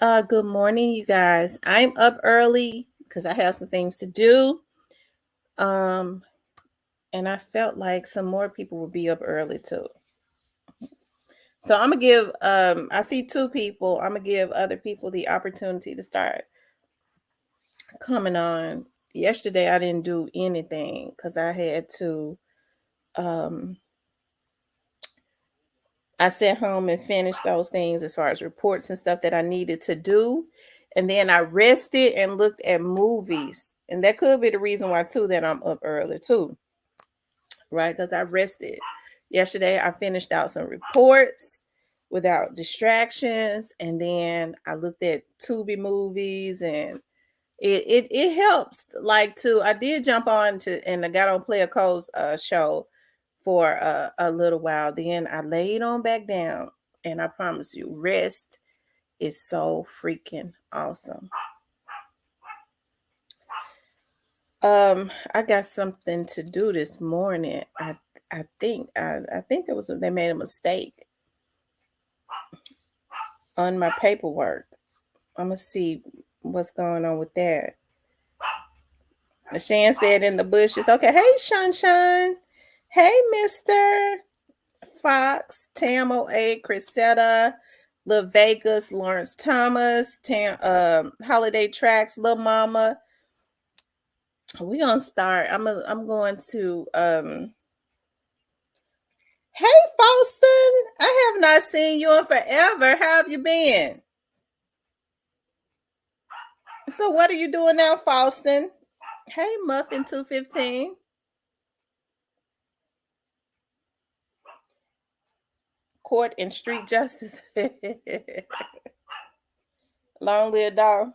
Good morning, you guys. I'm up early because I have some things to do. Um, and I felt like some more people would be up early too. So I'm gonna give I see two people. I'm gonna give other people the opportunity to start coming on. Yesterday I didn't do anything because I had to um I sat home and finished those things as far as reports and stuff that I needed to do. And then I rested and looked at movies. And that could be the reason why, too, that I'm up early, too, right? Because I rested. Yesterday, I finished out some reports without distractions. And then I looked at Tubi movies and it helps. Like, I did jump on and I got on Player Cole's show for a little while. Then I laid on back down, and I promise you, rest is so freaking awesome. I got something to do this morning. I think it was they made a mistake on my paperwork. I'm gonna see what's going on with that. Shan said in the bushes. Okay, hey Shun. Hey Mister Fox, Tam 08, Chrisetta, Lil Vegas, Lawrence Thomas, Holiday Tracks, Lil Mama. We're gonna start. I'm going to Hey Faustin. I have not seen you in forever. How have you been? So what are you doing now, Faustin? Hey Muffin 215. Court and Street Justice. Long live dog.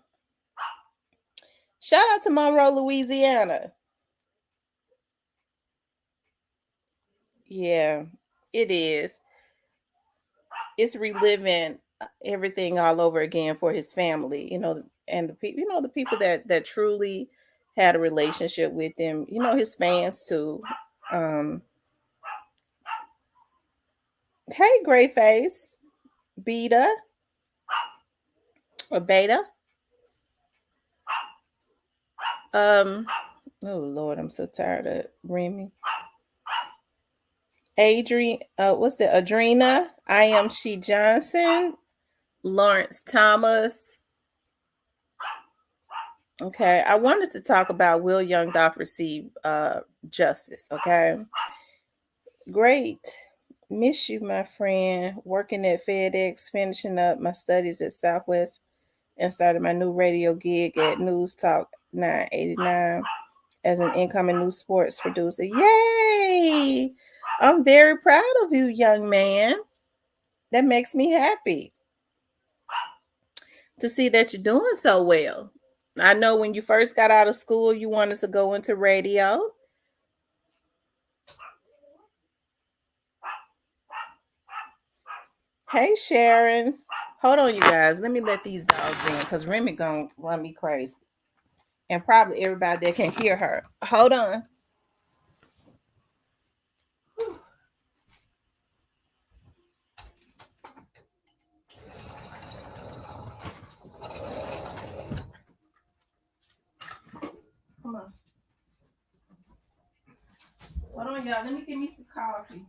Shout out to Monroe, Louisiana. Yeah, it is. It's reliving everything all over again for his family, and the people, the people that truly had a relationship with him, his fans too. Um, hey, Gray Face, Beta or Beta. Oh Lord, I'm so tired of Remy. Adrian, what's that? Adrena, I am She Johnson, Lawrence Thomas. Okay, I wanted to talk about will Young Doc receive justice. Okay, great. Miss you, my friend. Working at FedEx, finishing up my studies at Southwest, and started my new radio gig at News Talk 989 as an incoming news sports producer. Yay! I'm very proud of you, young man. That makes me happy to see that you're doing so well. I know when you first got out of school, you wanted to go into radio. Hey, Sharon. Hold on, you guys. Let me let these dogs in because Remy gonna run me crazy. And probably everybody that can hear her. Hold on. Come on. Hold on, y'all. Let me give me some coffee.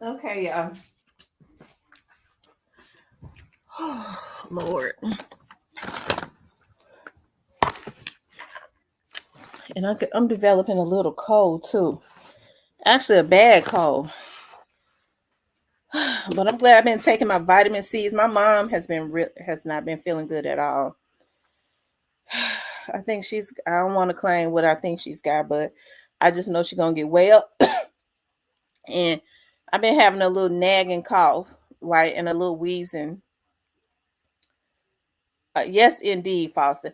Okay, y'all. Oh, Lord. And I'm developing a little cold too. Actually, a bad cold. But I'm glad I've been taking my vitamin C's. My mom has not been feeling good at all. I think I don't want to claim what I think she's got, but I just know she's gonna get well. And I've been having a little nagging cough, right, and a little wheezing. Yes, indeed, Foster.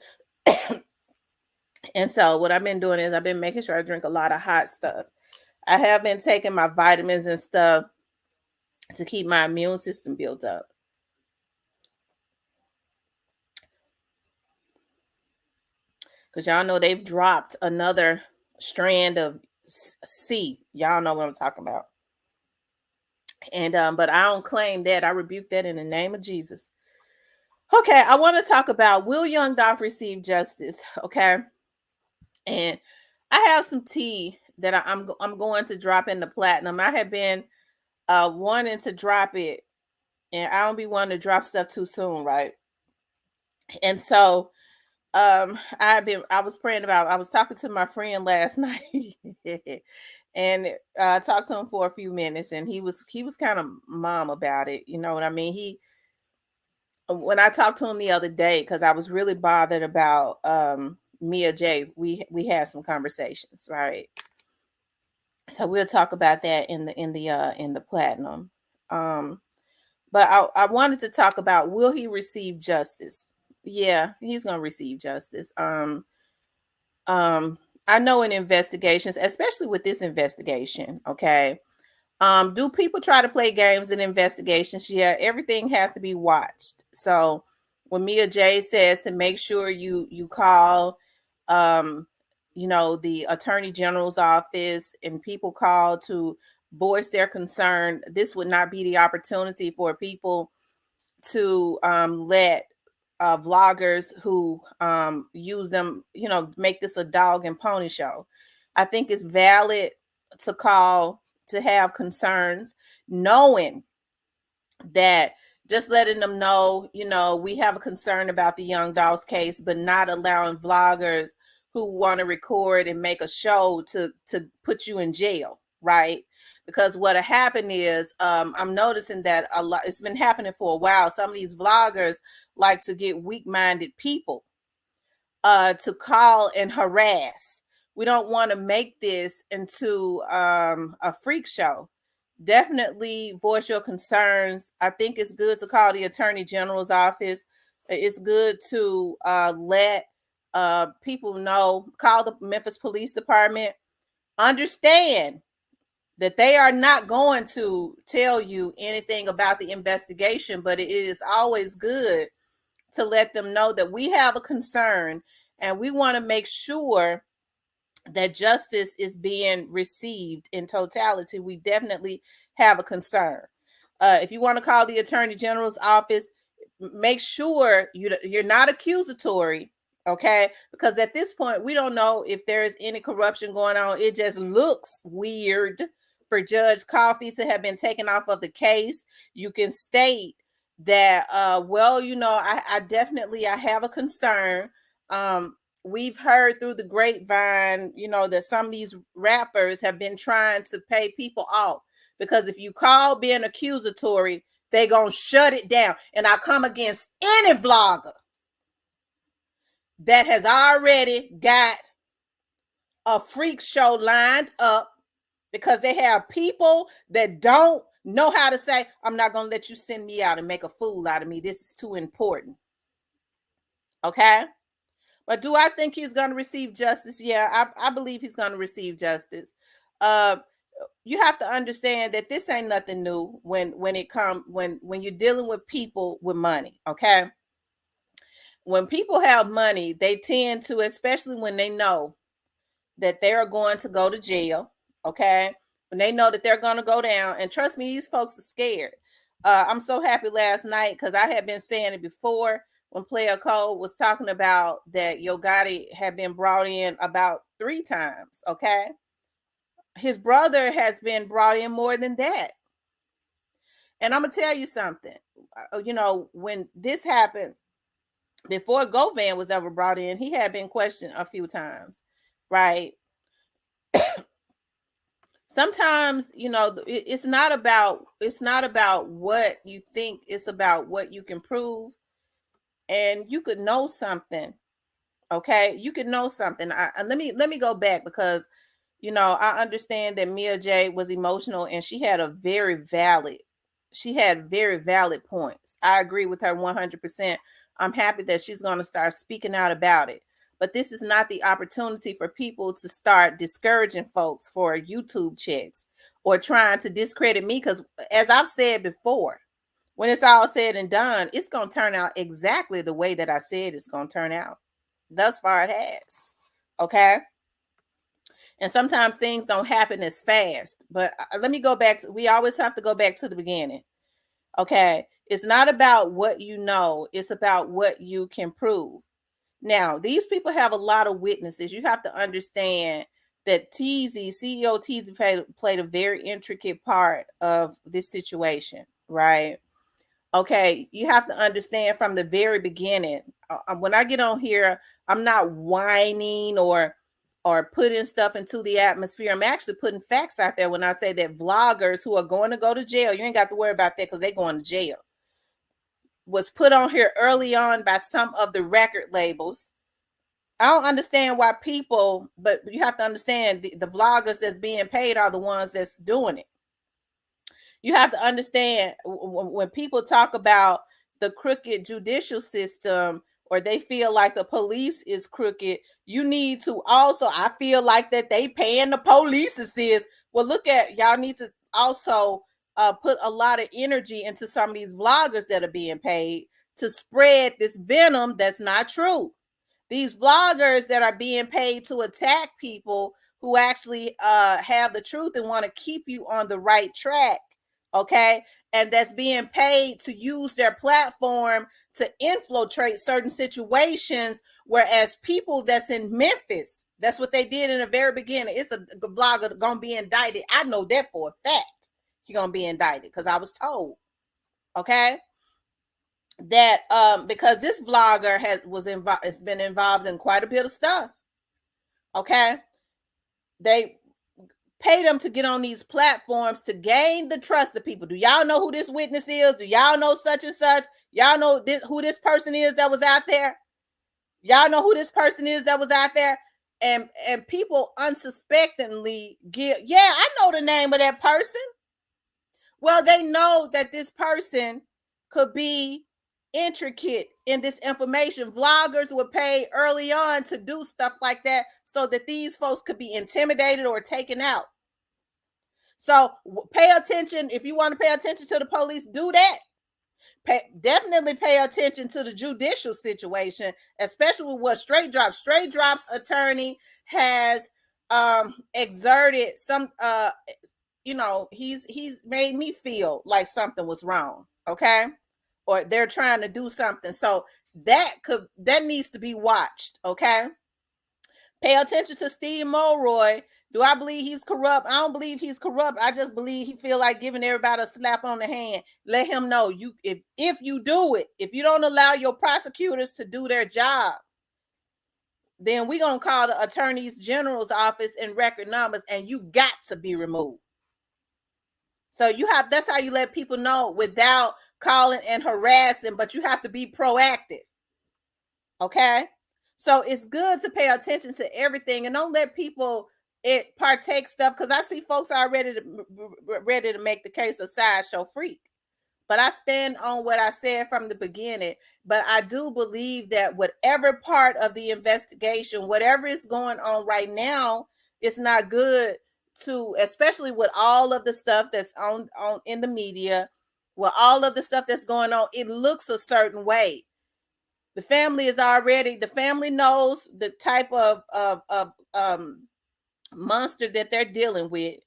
And so what I've been doing is I've been making sure I drink a lot of hot stuff. I have been taking my vitamins and stuff to keep my immune system built up. Because y'all know they've dropped another strand of C. Y'all know what I'm talking about. And but I don't claim that. I rebuke that in the name of Jesus. Okay, I want to talk about, will Young Dolph receive justice? Okay. And I have some tea that I'm going to drop in the platinum. I have been wanting to drop it, and I don't be wanting to drop stuff too soon, right? And so I was praying about, I was talking to my friend last night and I talked to him for a few minutes, and he was kind of mom about it. You know what I mean? When I talked to him the other day, because I was really bothered about Mia J, we had some conversations, right? So we'll talk about that in the platinum. But I wanted to talk about, will he receive justice? Yeah, he's gonna receive justice. I know in investigations, especially with this investigation, okay. Do people try to play games in investigations? Yeah, everything has to be watched. So when Mia J says to make sure you call the attorney general's office, and people call to voice their concern, this would not be the opportunity for people to let vloggers who use them, make this a dog and pony show. I think it's valid to call, to have concerns, knowing that, just letting them know, we have a concern about the Young Dolph's case, but not allowing vloggers who want to record and make a show to put you in jail, right? Because what happened is, I'm noticing that a lot, it's been happening for a while. Some of these vloggers like to get weak-minded people to call and harass. We don't want to make this into a freak show. Definitely voice your concerns. I think it's good to call the Attorney General's office. It's good to let people know, call the Memphis Police Department. Understand that they are not going to tell you anything about the investigation, but it is always good to let them know that we have a concern, and we want to make sure that justice is being received in totality. We definitely have a concern. If you want to call the Attorney General's office, make sure you're not accusatory, okay? Because at this point, we don't know if there is any corruption going on. It just looks weird for Judge Coffey to have been taken off of the case. You can state that, I definitely, I have a concern. We've heard through the grapevine, that some of these rappers have been trying to pay people off, because if you call being accusatory, they gonna shut it down. And I come against any vlogger that has already got a freak show lined up, because they have people that don't know how to say, I'm not gonna let you send me out and make a fool out of me. This is too important. Okay. But do I think he's going to receive justice? Yeah, I believe he's going to receive justice. You have to understand that this ain't nothing new when you're dealing with people with money. Okay, when people have money, they tend to, especially when they know that they're going to go to jail. Okay, when they know that they're going to go down, and trust me, these folks are scared. I'm so happy last night, because I had been saying it before, when Player Cole was talking about that Yo Gotti had been brought in about 3 times. Okay, his brother has been brought in more than that. And I'm gonna tell you something. When this happened, before Govan was ever brought in, he had been questioned a few times, right? sometimes, it's not about what you think, it's about what you can prove. And you could know something. Okay, you could know something. Let me go back, because I understand that Mia J was emotional, and she had very valid points. I agree with her 100%. I'm happy that she's going to start speaking out about it. But this is not the opportunity for people to start discouraging folks for YouTube checks or trying to discredit me, because as I've said before, when it's all said and done, it's going to turn out exactly the way that I said it's going to turn out. Thus far, it has. Okay. And sometimes things don't happen as fast. But let me go back. We always have to go back to the beginning. Okay. It's not about what you know, it's about what you can prove. Now, these people have a lot of witnesses. You have to understand that CEO Teasy played a very intricate part of this situation, right? Okay, you have to understand from the very beginning. When I get on here, I'm not whining or putting stuff into the atmosphere. I'm actually putting facts out there when I say that vloggers who are going to go to jail, you ain't got to worry about that because they're going to jail, was put on here early on by some of the record labels. I don't understand why people, but you have to understand the vloggers that's being paid are the ones that's doing it. You have to understand when people talk about the crooked judicial system, or they feel like the police is crooked, you need to also, I feel like that they paying the police is. Well, look at, y'all need to also put a lot of energy into some of these vloggers that are being paid to spread this venom that's not true. These vloggers that are being paid to attack people who actually have the truth and want to keep you on the right track. Okay. And that's being paid to use their platform to infiltrate certain situations. Whereas people that's in Memphis, that's what they did in the very beginning. It's a vlogger gonna be indicted. I know that for a fact. He's gonna be indicted because I was told. Okay. That because this vlogger has been involved in quite a bit of stuff. Okay. They pay them to get on these platforms to gain the trust of people. Do y'all know who this witness is? Do y'all know such and such? Y'all know who this person is that was out there? Y'all know who this person is that was out there? And people unsuspectingly give, yeah, I know the name of that person. Well, they know that this person could be intricate in this information. Vloggers were paid early on to do stuff like that so that these folks could be intimidated or taken out. So pay attention. If you want to pay attention to the police, do that. Definitely pay attention to the judicial situation, especially with what Straight Drop's attorney has exerted some he's made me feel like something was wrong. Okay. Or they're trying to do something. So that needs to be watched. Okay. Pay attention to Steve Mulroy. Do I believe he's corrupt? I don't believe he's corrupt. I just believe he feel like giving everybody a slap on the hand. Let him know, if you do it, if you don't allow your prosecutors to do their job, then we're going to call the attorneys general's office in record numbers, and you got to be removed. So that's how you let people know without calling and harassing, but you have to be proactive. Okay. So it's good to pay attention to everything and don't let people partake stuff, because I see folks are ready to make the case a sideshow freak. But I stand on what I said from the beginning. But I do believe that whatever part of the investigation, whatever is going on right now, it's not good to, especially with all of the stuff that's on in the media, with all of the stuff that's going on, it looks a certain way. The family knows the type of monster that they're dealing with.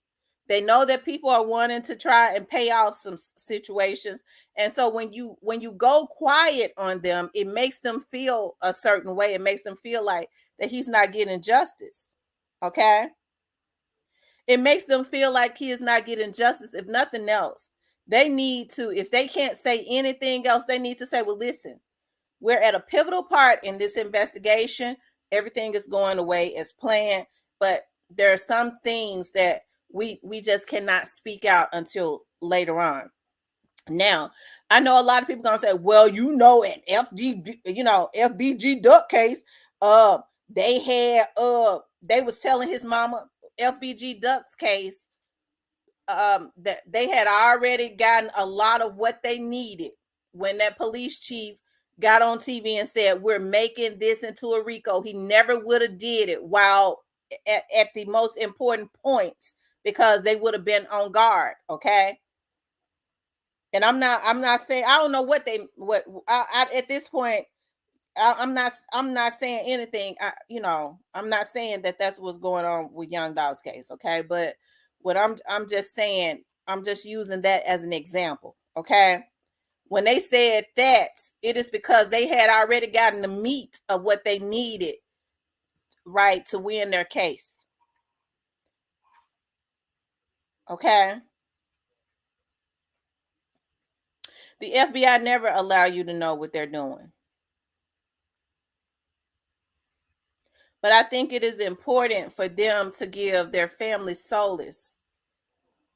They know that people are wanting to try and pay off some situations. And so when you go quiet on them, it makes them feel a certain way. It makes them feel like that he's not getting justice. Okay. It makes them feel like he is not getting justice. If nothing else, they need to, if they can't say anything else, they need to say, well, listen, we're at a pivotal part in this investigation. Everything is going away as planned, but there are some things that we just cannot speak out until later on. Now, I know a lot of people gonna say, well, an FBG duck case, they had they was telling his mama FBG ducks case, that they had already gotten a lot of what they needed when that police chief got on TV and said, we're making this into a RICO. He never would have did it while at the most important points, because they would have been on guard. Okay. And I'm not saying, I don't know at this point, I'm not saying anything. I'm not saying that that's what's going on with Young Dog's case. Okay. But what I'm just saying, I'm just using that as an example. Okay. When they said that, it is because they had already gotten the meat of what they needed, right, to win their case. Okay. The FBI never allow you to know what they're doing. But I think it is important for them to give their family solace,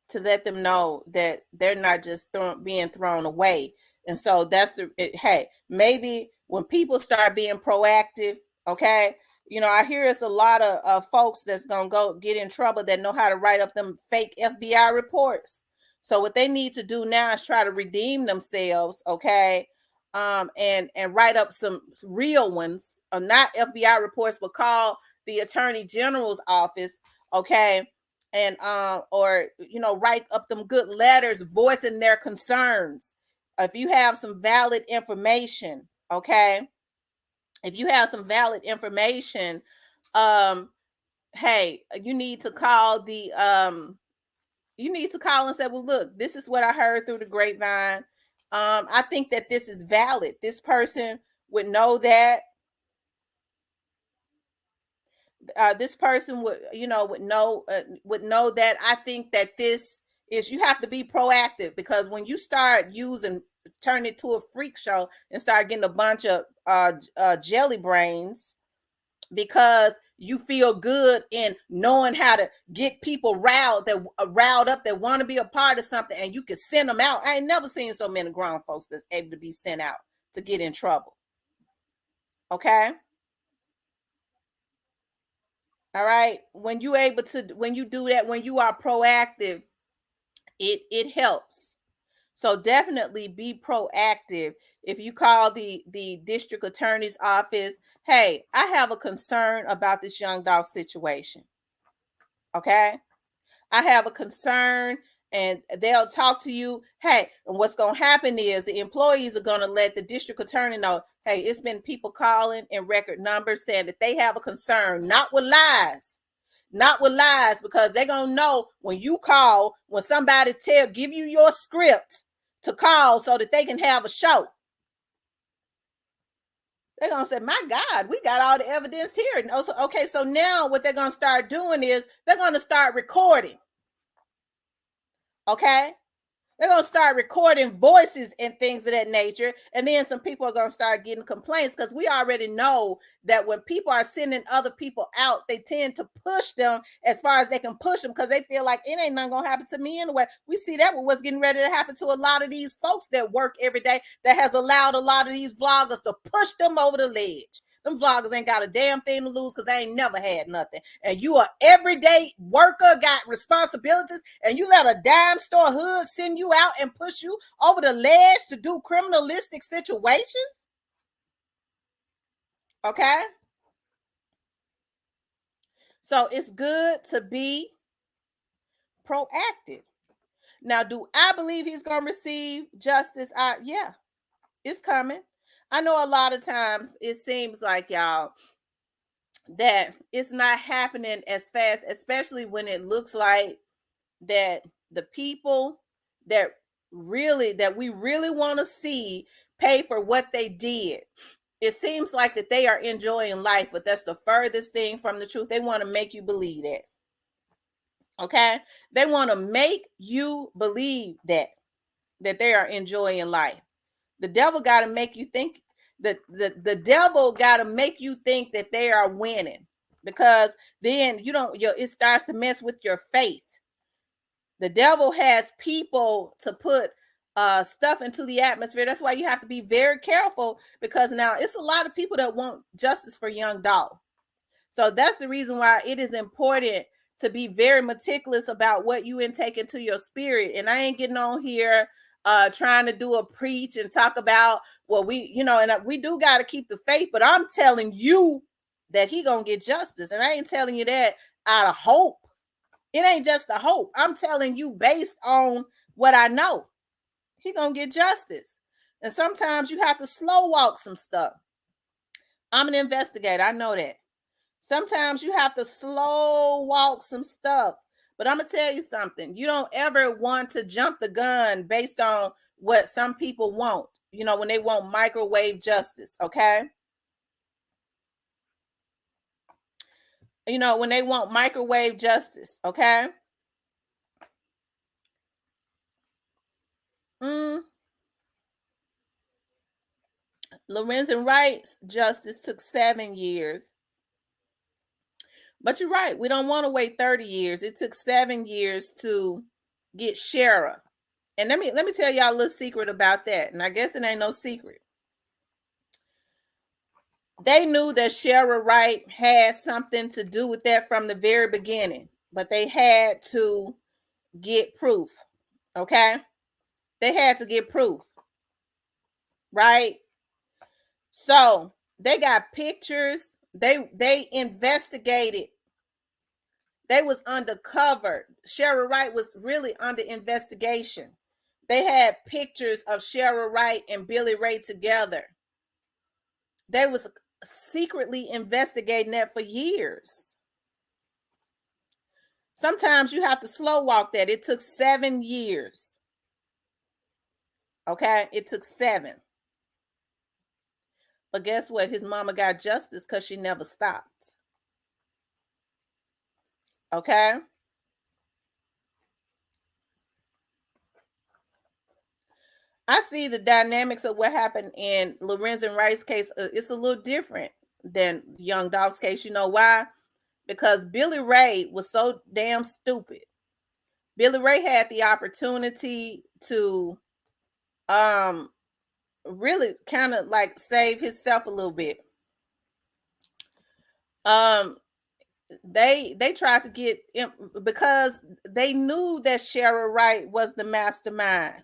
to let them know that they're not just being thrown away. And so hey, maybe when people start being proactive, okay, I hear it's a lot of folks that's going to go get in trouble that know how to write up them fake FBI reports. So what they need to do now is try to redeem themselves, okay, and write up some real ones, not FBI reports, but call the Attorney General's office, okay, and or write up them good letters voicing their concerns. If you have some valid information, okay, if you have some valid information, hey, you need to call and say, well, look, this is what I heard through the grapevine. I think that this is valid. This person would know that. This person would know that. I think that this is, you have to be proactive, because when you start turn it to a freak show and start getting a bunch of jelly brains, because you feel good in knowing how to get people riled up that want to be a part of something, and you can send them out. I ain't never seen so many grown folks that's able to be sent out to get in trouble. Okay. All right. When you do that, when you are proactive, it helps. So definitely be proactive. If you call the district attorney's office, hey, I have a concern about this young dog situation. Okay. I have a concern, and they'll talk to you. Hey, and what's going to happen is the employees are going to let the district attorney know, hey, it's been people calling in record numbers saying that they have a concern, not with lies, because they're going to know when you call, when somebody give you your script to call so that they can have a show. They're going to say, my God, we got all the evidence here. And also, okay, so now what they're going to start doing is they're going to start recording. Okay? They're going to start recording voices and things of that nature. And then some people are going to start getting complaints, because we already know that when people are sending other people out, they tend to push them as far as they can push them, because they feel like it ain't nothing going to happen to me anyway. We see that with what's getting ready to happen to a lot of these folks that work every day, that has allowed a lot of these vloggers to push them over the ledge. Them vloggers ain't got a damn thing to lose, because they ain't never had nothing. And you are everyday worker, got responsibilities, and you let a dime store hood send you out and push you over the ledge to do criminalistic situations? Okay? So it's good to be proactive. Now, do I believe he's going to receive justice? Yeah, it's coming. I know a lot of times it seems like, y'all, that it's not happening as fast, especially when it looks like that the people that we really want to see pay for what they did. It seems like that they are enjoying life, but that's the furthest thing from the truth. They want to make you believe that. Okay? They want to make you believe that they are enjoying life. The devil got to make you think that the devil got to make you think that they are winning, because then it starts to mess with your faith. The devil has people to put stuff into the atmosphere. That's why you have to be very careful, because now it's a lot of people that want justice for young Dolph. So that's the reason why it is important to be very meticulous about what you intake into your spirit. And I ain't getting on here trying to do a preach and talk about, well, we do got to keep the faith, but I'm telling you that he gonna get justice. And I ain't telling you that out of hope. It ain't just a hope. I'm telling you based on what I know. He gonna get justice. And sometimes you have to slow walk some stuff. I'm an investigator. I know that. Sometimes you have to slow walk some stuff. But I'm going to tell you something. You don't ever want to jump the gun based on what some people want, when they want microwave justice, okay? When they want microwave justice, okay? Loren Ray's justice took 7 years. But you're right. We don't want to wait 30 years. It took 7 years to get Sher. And let me tell y'all a little secret about that. And I guess it ain't no secret. They knew that Sher Wright had something to do with that from the very beginning, but they had to get proof. Okay? They had to get proof. Right? So they got pictures. They investigated. They was undercover. Sher Wright was really under investigation. They had pictures of Sher Wright and Billy Ray together. They was secretly investigating that for years. Sometimes you have to slow walk that. It took 7 years. Okay? It took 7. But guess what? His mama got justice because she never stopped. Okay? I see the dynamics of what happened in Loren Ray's case. It's a little different than young Dolph's case. You know why? Because Billy Ray was so damn stupid. Billy Ray had the opportunity to really kind of like save himself a little bit. They tried to get him because they knew that Sher Wright was the mastermind.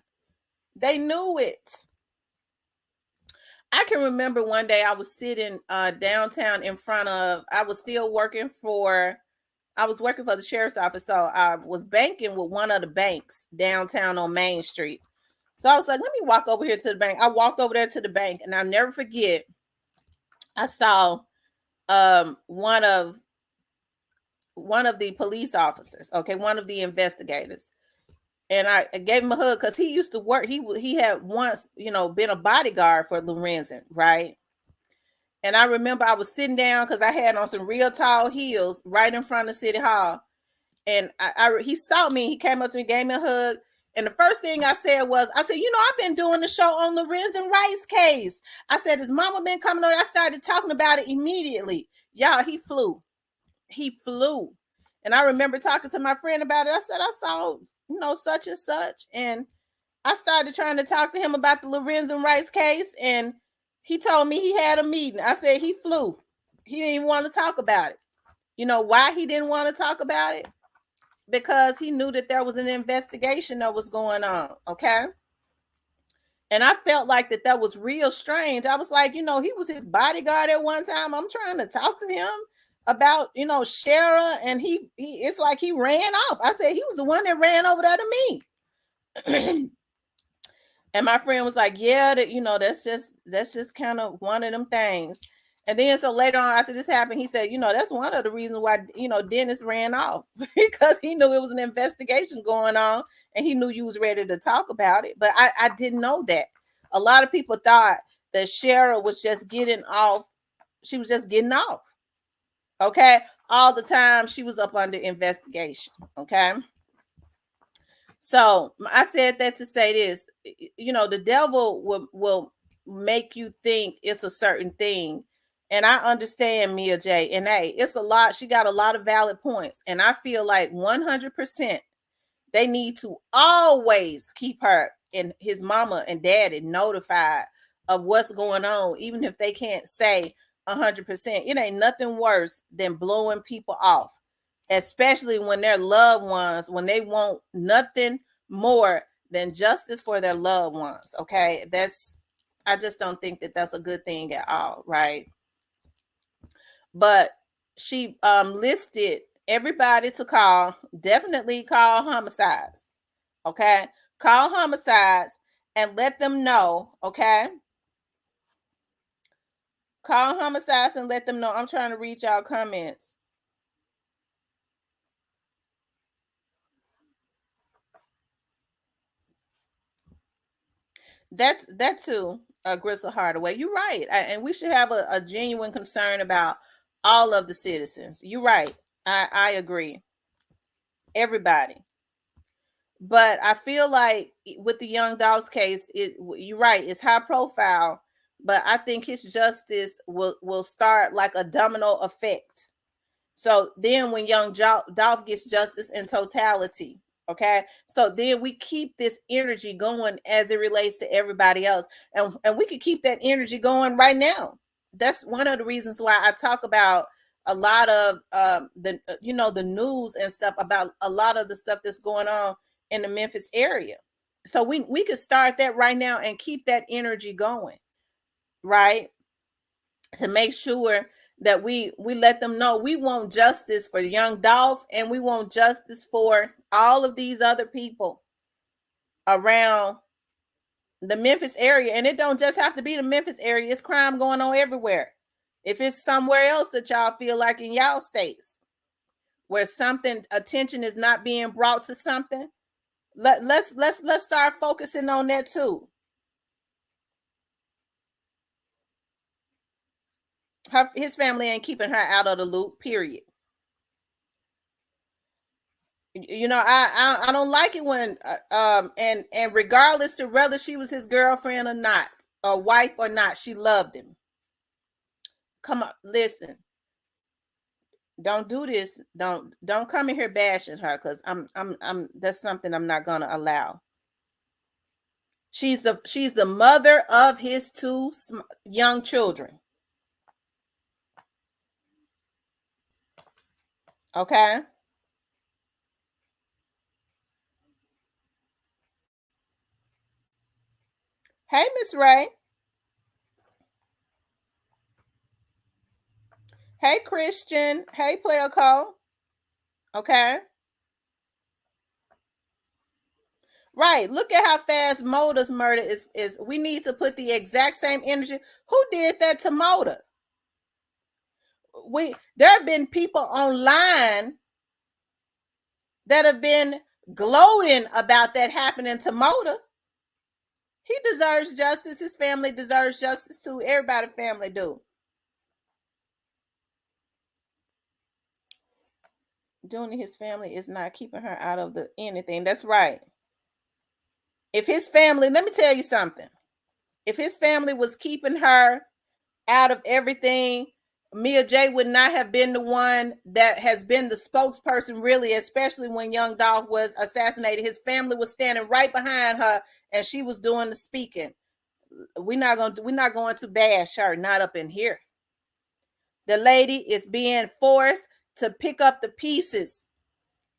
They knew it. I can remember one day I was sitting downtown in front of, I was working for the sheriff's office. So I was banking with one of the banks downtown on Main Street. So I was like, let me walk over here to the bank. I walked over there to the bank, and I'll never forget, I saw one of the police officers, okay, one of the investigators. And I gave him a hug because he used to work. He had once, been a bodyguard for Lorenzen, right? And I remember I was sitting down because I had on some real tall heels right in front of City Hall. And he saw me. He came up to me, gave me a hug. And the first thing I said was, I've been doing the show on Loren Ray's case. I said, his mama been coming over. I started talking about it immediately. Y'all, he flew. And I remember talking to my friend about it. I said, I saw, such and such. And I started trying to talk to him about the Loren Ray's case. And he told me he had a meeting. I said, he flew. He didn't even want to talk about it. You know why he didn't want to talk about it? Because he knew that there was an investigation that was going on. Okay. And I felt like that was real strange. I was like, he was his bodyguard at one time. I'm trying to talk to him about, Sher, and he it's like he ran off. I said he was the one that ran over there to me. And my friend was like, yeah, that's just kind of one of them things. And then so later on after this happened, he said, that's one of the reasons why, Dennis ran off, because he knew it was an investigation going on and he knew you was ready to talk about it. But I didn't know that. A lot of people thought that Sher was just getting off. She was just getting off. Okay. All the time she was up under investigation. Okay. So I said that to say this, the devil will make you think it's a certain thing. And I understand Mia J. And hey, it's a lot. She got a lot of valid points. And I feel like 100% They need to always keep her and his mama and daddy notified of what's going on, even if they can't say 100%. It ain't nothing worse than blowing people off, especially when their loved ones, when they want nothing more than justice for their loved ones. Okay, I just don't think that that's a good thing at all, right? But she listed everybody to call. Definitely call homicides. Okay, call homicides and let them know. Okay, call homicides and let them know. I'm trying to read y'all comments. That too, Gristle Hardaway. You're right, and we should have a genuine concern about all of the citizens. You're right. I agree. Everybody. But I feel like with the Young Dogs case, you're right, it's high profile, but I think his justice will start like a domino effect. So then when young Dolph gets justice in totality, okay? So then we keep this energy going as it relates to everybody else. And we could keep that energy going right now. That's one of the reasons why I talk about a lot of the news and stuff, about a lot of the stuff that's going on in the Memphis area. So we could start that right now and keep that energy going, right? To make sure that we let them know we want justice for young Dolph, and we want justice for all of these other people around the Memphis area. And it don't just have to be the Memphis area. It's crime going on everywhere. If it's somewhere else that y'all feel like in y'all states where something, attention is not being brought to something, let's start focusing on that too. His family ain't keeping her out of the loop, period. I don't like it when and regardless to whether she was his girlfriend or not, or wife or not, she loved him. Come on, listen, don't do this. Don't come in here bashing her, because I'm that's something I'm not gonna allow. She's the mother of his two young children. Okay. Hey, Miss Ray. Hey, Christian. Hey, Player Cole. Okay. Right. Look at how fast Moda's murder is. We need to put the exact same energy. Who did that to Moda? There have been people online that have been gloating about that happening to Moda. He deserves justice. His family deserves justice too. Everybody family do. Doney, his family is not keeping her out of the anything. That's right. If his family, let me tell you something. If his family was keeping her out of everything, Mia J would not have been the one that has been the spokesperson, really, especially when young Dolph was assassinated. His family was standing right behind her, and she was doing the speaking. We're not going to bash her, not up in here. The lady is being forced to pick up the pieces.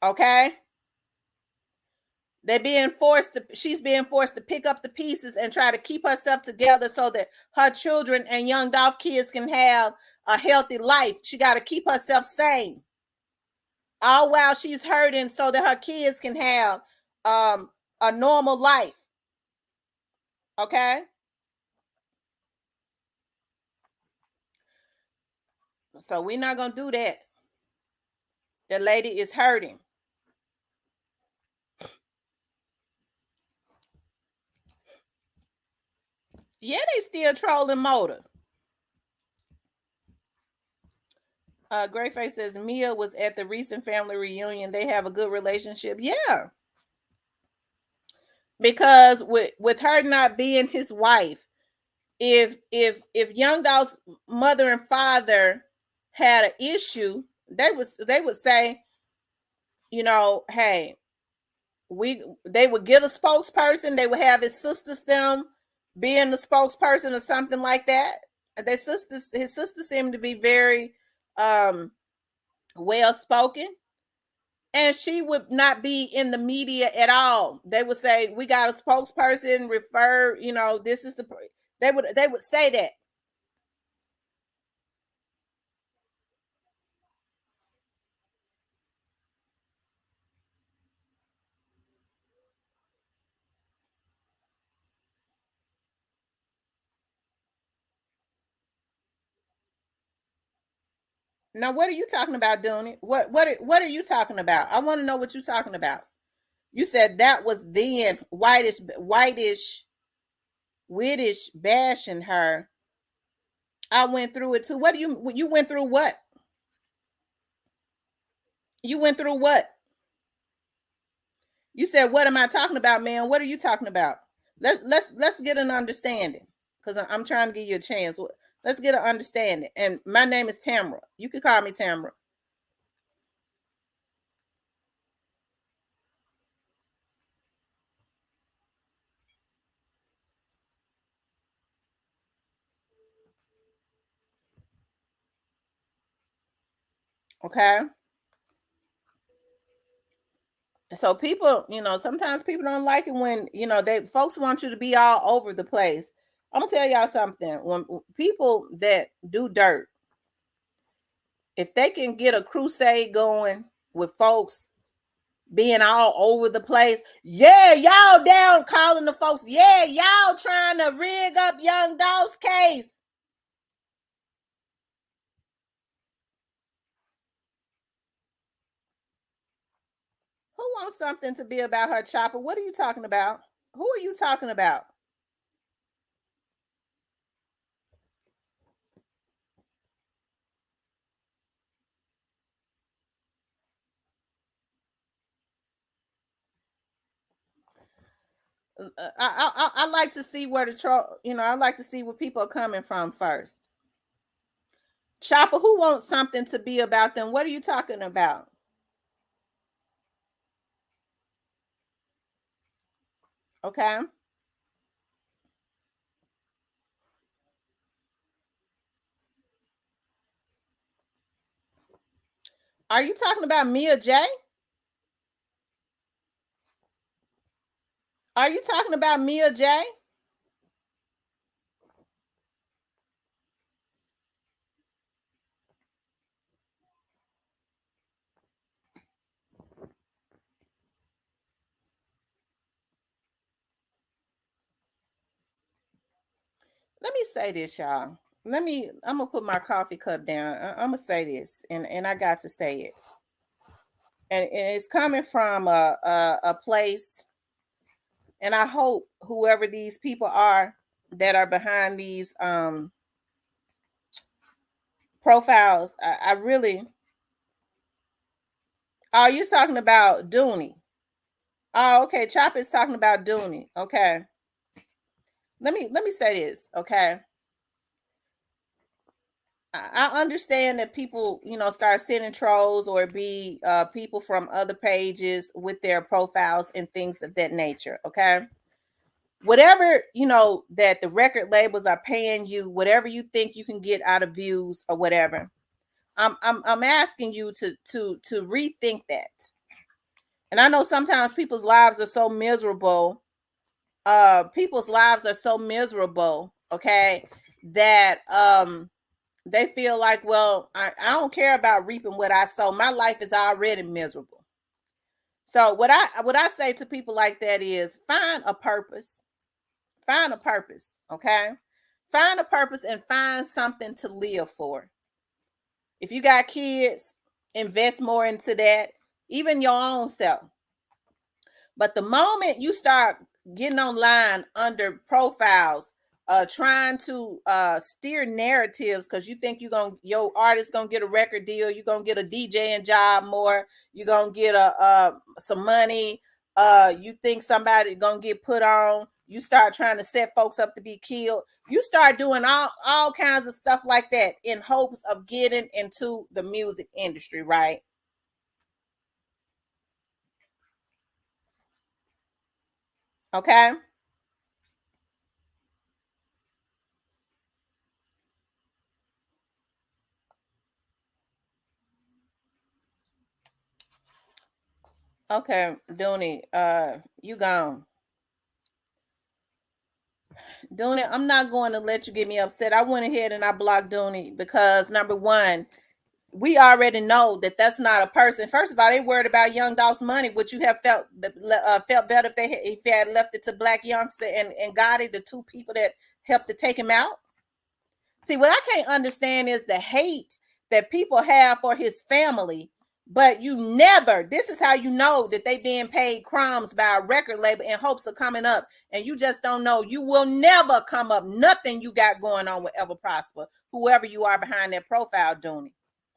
Okay? She's being forced to pick up the pieces and try to keep herself together so that her children and young Dolph kids can have a healthy life. She got to keep herself sane, all while she's hurting, so that her kids can have a normal life. Okay? So we're not going to do that. The lady is hurting. Yeah, they still trolling Moda. Greyface says Mia was at the recent family reunion. They have a good relationship. Yeah. Because with her not being his wife, if young Dolph's mother and father had an issue, they would say, hey, they would get a spokesperson. They would have his sisters them being the spokesperson or something like that. His sisters seemed to be very well spoken, and she would not be in the media at all. They would say, "We got a spokesperson. Refer, this is the." They would say that. Now, what are you talking about, Doney? What are you talking about? I want to know what you're talking about. You said that was then whitish, wittish bashing her. I went through it too. What do you went through? What you went through? What you said? What am I talking about, man? What are you talking about? Let's get an understanding, because I'm trying to give you a chance. Let's get an understanding. And my name is Tamara. You can call me Tamara. Okay. So people, sometimes people don't like it when, they folks want you to be all over the place. I'm gonna tell y'all something. When people that do dirt, if they can get a crusade going with folks being all over the place, yeah, y'all down calling the folks, yeah, y'all trying to rig up Young Dolph's case. Who wants something to be about her, Chopper? What are you talking about? Who are you talking about? I like to see where the I like to see where people are coming from first. Chopper, who wants something to be about them? What are you talking about? Okay. Are you talking about Mia J? Are you talking about Mia J? Let me say this, y'all. I'm gonna put my coffee cup down. I'm gonna say this, and I got to say it. And it's coming from a place, and I hope whoever these people are that are behind these profiles, I really. Oh, you talking about Doney? Oh, okay. Chop is talking about Doney. Okay. Let me say this. Okay. I understand that people, start sending trolls or be people from other pages with their profiles and things of that nature. Okay. Whatever, that the record labels are paying you, whatever you think you can get out of views or whatever. I'm asking you to rethink that. And I know sometimes people's lives are so miserable. People's lives are so miserable, okay, that they feel like, well, I don't care about reaping what I sow. My life is already miserable. So what I say to people like that is find a purpose. Find a purpose, okay? Find a purpose and find something to live for. If you got kids, invest more into that, even your own self. But the moment you start getting online under profiles, trying to steer narratives because you think your artist gonna get a record deal, you're gonna get a DJing job more, you're gonna get some money, you think somebody gonna get put on, you start trying to set folks up to be killed, you start doing all kinds of stuff like that in hopes of getting into the music industry, right? Okay. Okay, Doney, you gone. Doney, I'm not going to let you get me upset. I went ahead and I blocked Doney because number one, we already know that that's not a person. First of all, they worried about Young Dolph's money. Would you have felt better if they had left it to Black Youngster and Gotti, the two people that helped to take him out? See, what I can't understand is the hate that people have for his family, but you never, this is how you know that they being paid crumbs by a record label in hopes of coming up, and you just don't know. You will never come up. Nothing you got going on will ever prosper, whoever you are behind that profile, Dooney.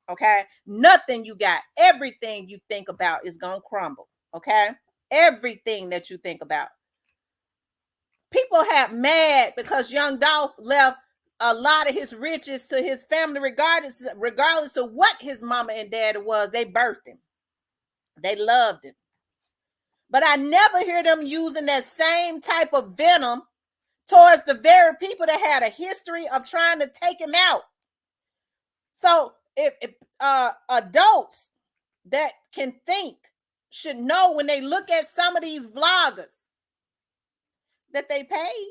Okay? Nothing you got. Everything you think about is going to crumble. Okay? Everything that you think about. People have mad because Young Dolph left a lot of his riches to his family, regardless of what his mama and daddy was. They birthed him. They loved him. But I never hear them using that same type of venom towards the very people that had a history of trying to take him out. So if adults that can think should know when they look at some of these vloggers that they paid.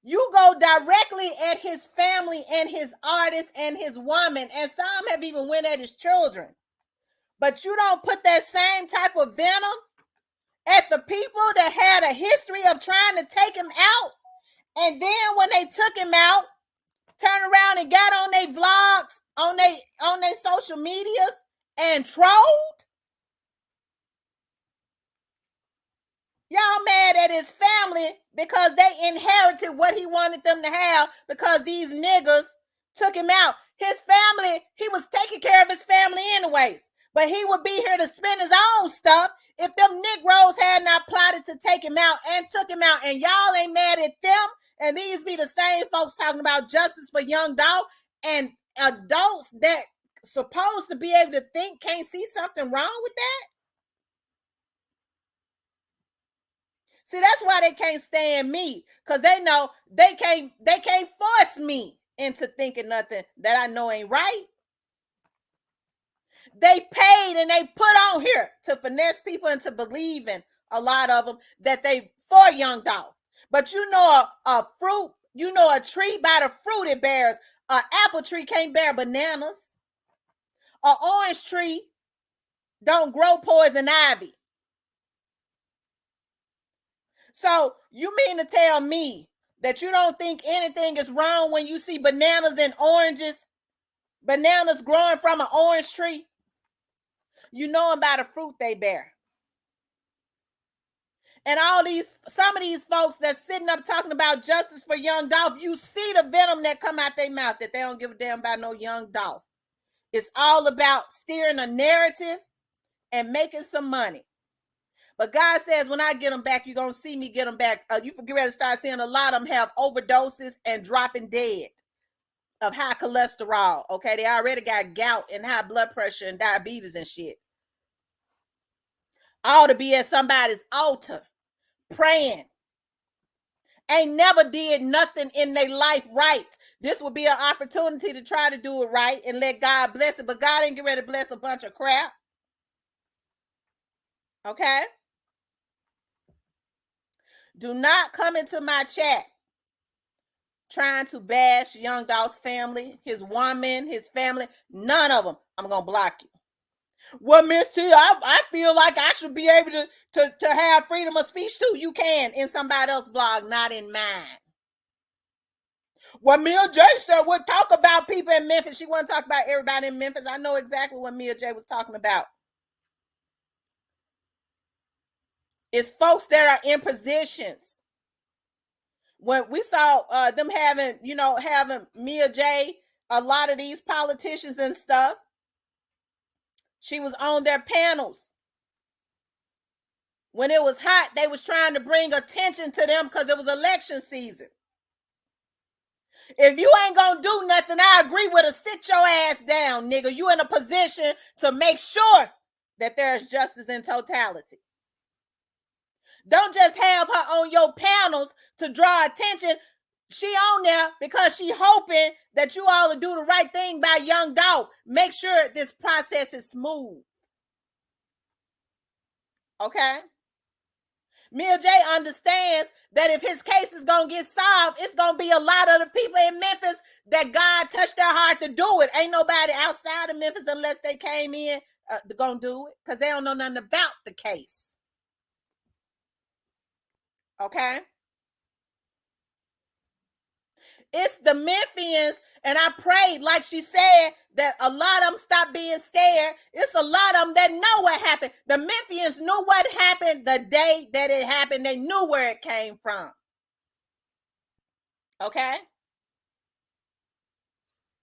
You go directly at his family and his artist and his woman, and some have even went at his children. But you don't put that same type of venom at the people that had a history of trying to take him out. And then when they took him out, turn around and got on their vlogs, on their social medias and trolled. Y'all mad at his family because they inherited what he wanted them to have because these niggas took him out. His family, he was taking care of his family anyways. But he would be here to spend his own stuff if them Negroes had not plotted to take him out and took him out. And y'all ain't mad at them. And these be the same folks talking about justice for Young Dolph, and adults that supposed to be able to think can't see something wrong with that. See, that's why they can't stand me, because they know they can't force me into thinking nothing that I know ain't right. They paid and they put on here to finesse people into believing, a lot of them, that they for Young Dolph. But you know a fruit, you know a tree by the fruit it bears. An apple tree can't bear bananas. An orange tree don't grow poison ivy. So you mean to tell me that you don't think anything is wrong when you see bananas and oranges, bananas growing from an orange tree? You know about the fruit they bear. And some of these folks that's sitting up talking about justice for Young Dolph, you see the venom that come out their mouth, that they don't give a damn about no Young Dolph. It's all about steering a narrative and making some money. But God says, when I get them back, you're going to see me get them back. You get ready to start seeing a lot of them have overdoses and dropping dead of high cholesterol. Okay, they already got gout and high blood pressure and diabetes and shit. All to be at somebody's altar praying. Ain't never did nothing in their life right. This would be an opportunity to try to do it right and let God bless it. But God ain't get ready to bless a bunch of crap. Okay? Do not come into my chat trying to bash Young Dolph's family, his woman, his family. None of them. I'm going to block you. Well, Miss T, I feel like I should be able to have freedom of speech too. You can in somebody else's blog, not in mine. Well, Mia J said we'll talk about people in Memphis. She wasn't talking about everybody in Memphis. I know exactly what Mia J was talking about. It's folks that are in positions. When we saw them having Mia J, a lot of these politicians and stuff, she was on their panels. When it was hot, they was trying to bring attention to them because it was election season. If you ain't gonna do nothing, I agree with her. Sit your ass down, nigga. You in a position to make sure that there's justice in totality. Don't just have her on your panels to draw attention. She on there because she hoping that you all will do the right thing by young Dolph. Make sure this process is smooth. Okay? Mia J understands that if his case is going to get solved, it's going to be a lot of the people in Memphis that God touched their heart to do it. Ain't nobody outside of Memphis unless they came in going to do it because they don't know nothing about the case. Okay? It's the Memphians, and I prayed, like she said, that a lot of them stop being scared. It's a lot of them that know what happened. The Memphians knew what happened the day that it happened. They knew where it came from. Okay?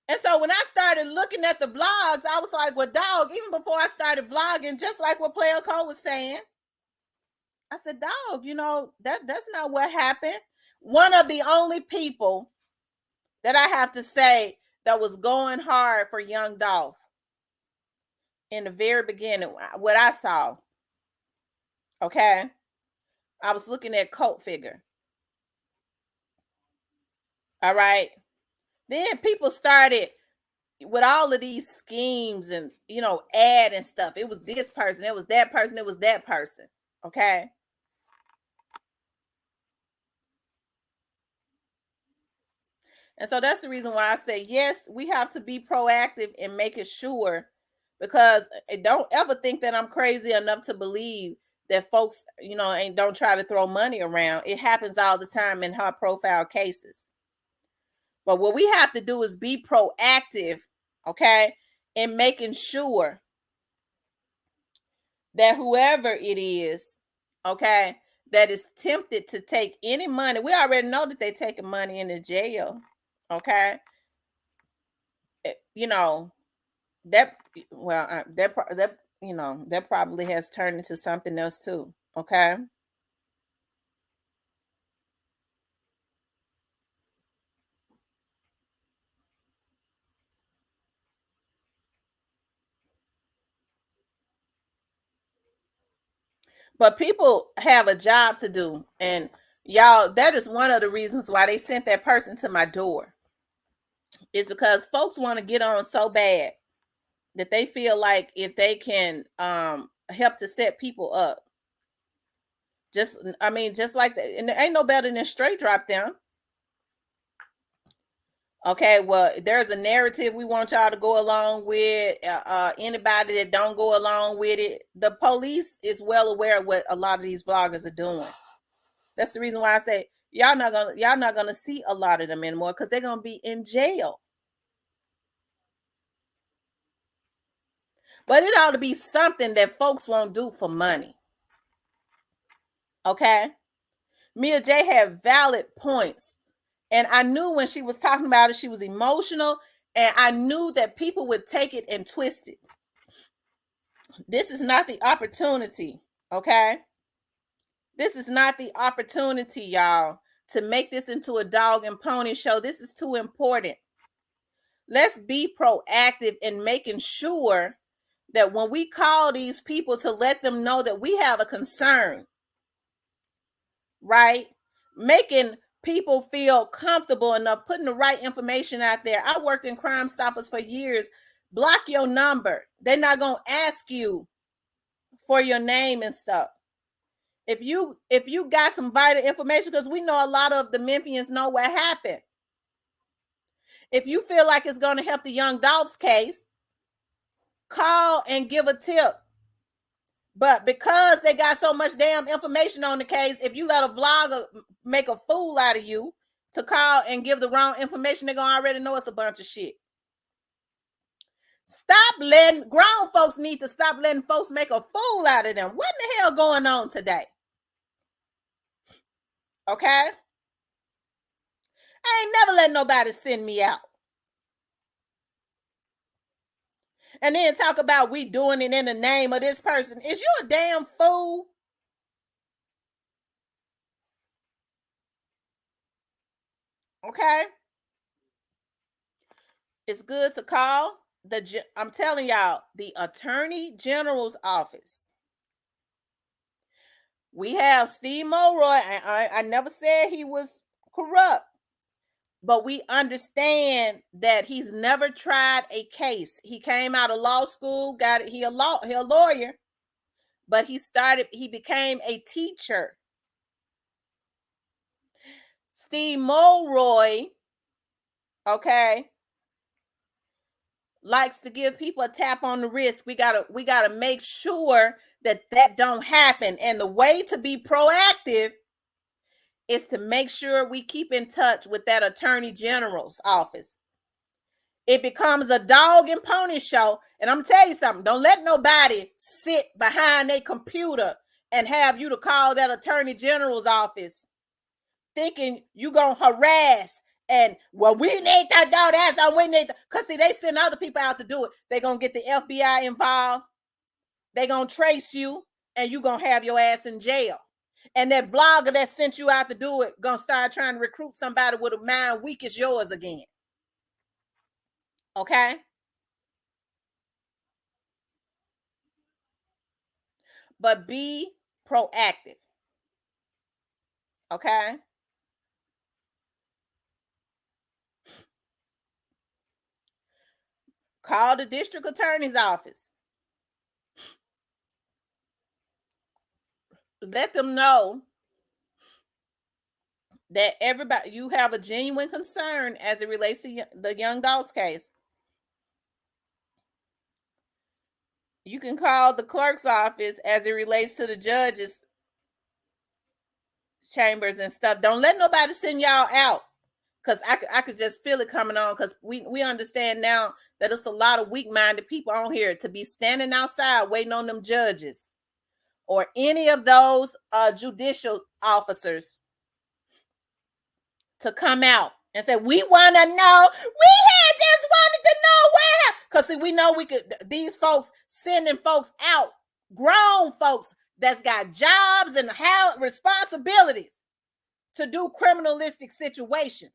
And so when I started looking at the vlogs, I was like, well, dog, even before I started vlogging, just like what Player Cole was saying, I said, dog, that's not what happened. One of the only people that I have to say that was going hard for young Dolph in the very beginning, what I saw, okay, I was looking at Cult Figure. All right. Then people started with all of these schemes and, ad and stuff. It was this person, it was that person, it was that person. Okay. And so that's the reason why I say, yes, we have to be proactive in making sure, because don't ever think that I'm crazy enough to believe that folks, don't try to throw money around. It happens all the time in high profile cases. But what we have to do is be proactive, okay, in making sure that whoever it is, okay, that is tempted to take any money, we already know that they're taking money in the jail, okay, that that probably has turned into something else too, okay. But people have a job to do, and y'all, that is one of the reasons why they sent that person to my door, is because folks want to get on so bad that they feel like if they can help to set people up, just like that, and there ain't no better than straight drop them. Okay, well, there's a narrative we want y'all to go along with. Anybody that don't go along with it, the police is well aware of what a lot of these vloggers are doing. That's the reason why I say y'all not gonna see a lot of them anymore, because they're gonna be in jail. But it ought to be something that folks won't do for money. Okay, Mia J had valid points, and I knew when she was talking about it, she was emotional, and I knew that people would take it and twist it. This is not the opportunity, okay? This is not the opportunity, y'all, to make this into a dog and pony show. This is too important. Let's be proactive in making sure that when we call these people to let them know that we have a concern, right? Making people feel comfortable enough, putting the right information out there. I worked in Crime Stoppers for years. Block your number. They're not going to ask you for your name and stuff. If you got some vital information, because we know a lot of the Memphians know what happened. If you feel like it's going to help the young Dolph's case, call and give a tip. But because they got so much damn information on the case, if you let a vlogger make a fool out of you to call and give the wrong information, they're going to already know it's a bunch of shit. Grown folks need to stop letting folks make a fool out of them. What in the hell going on today? Okay? I ain't never let nobody send me out. And then talk about we doing it in the name of this person. Is you a damn fool? Okay? It's good to call I'm telling y'all, the Attorney General's office. We have Steve Mulroy. I never said he was corrupt, but we understand that he's never tried a case. He came out of law school, got it. He a lawyer, but he became a teacher. Steve Mulroy, okay, likes to give people a tap on the wrist. We gotta make sure that don't happen. And the way to be proactive is to make sure we keep in touch with that attorney general's office. It becomes a dog and pony show. And I'm gonna tell you something. Don't let nobody sit behind a computer and have you to call that attorney general's office thinking you gonna harass and, well, we need to do that, so we need to, because see, they send other people out to do it. They're gonna get the FBI involved, they're gonna trace you, and you gonna have your ass in jail. And that vlogger that sent you out to do it gonna start trying to recruit somebody with a mind weak as yours again. Okay? But be proactive. Okay? Call the district attorney's office. Let them know that everybody, you have a genuine concern as it relates to the Young Dogs case. You can call the clerk's office as it relates to the judge's chambers and stuff. Don't let nobody send y'all out, because I could just feel it coming on, because we understand now that it's a lot of weak-minded people on here to be standing outside waiting on them judges or any of those judicial officers to come out and say, we want to know. We had just wanted to know where. Because see, we know we could, these folks sending folks out, grown folks that's got jobs and responsibilities to do criminalistic situations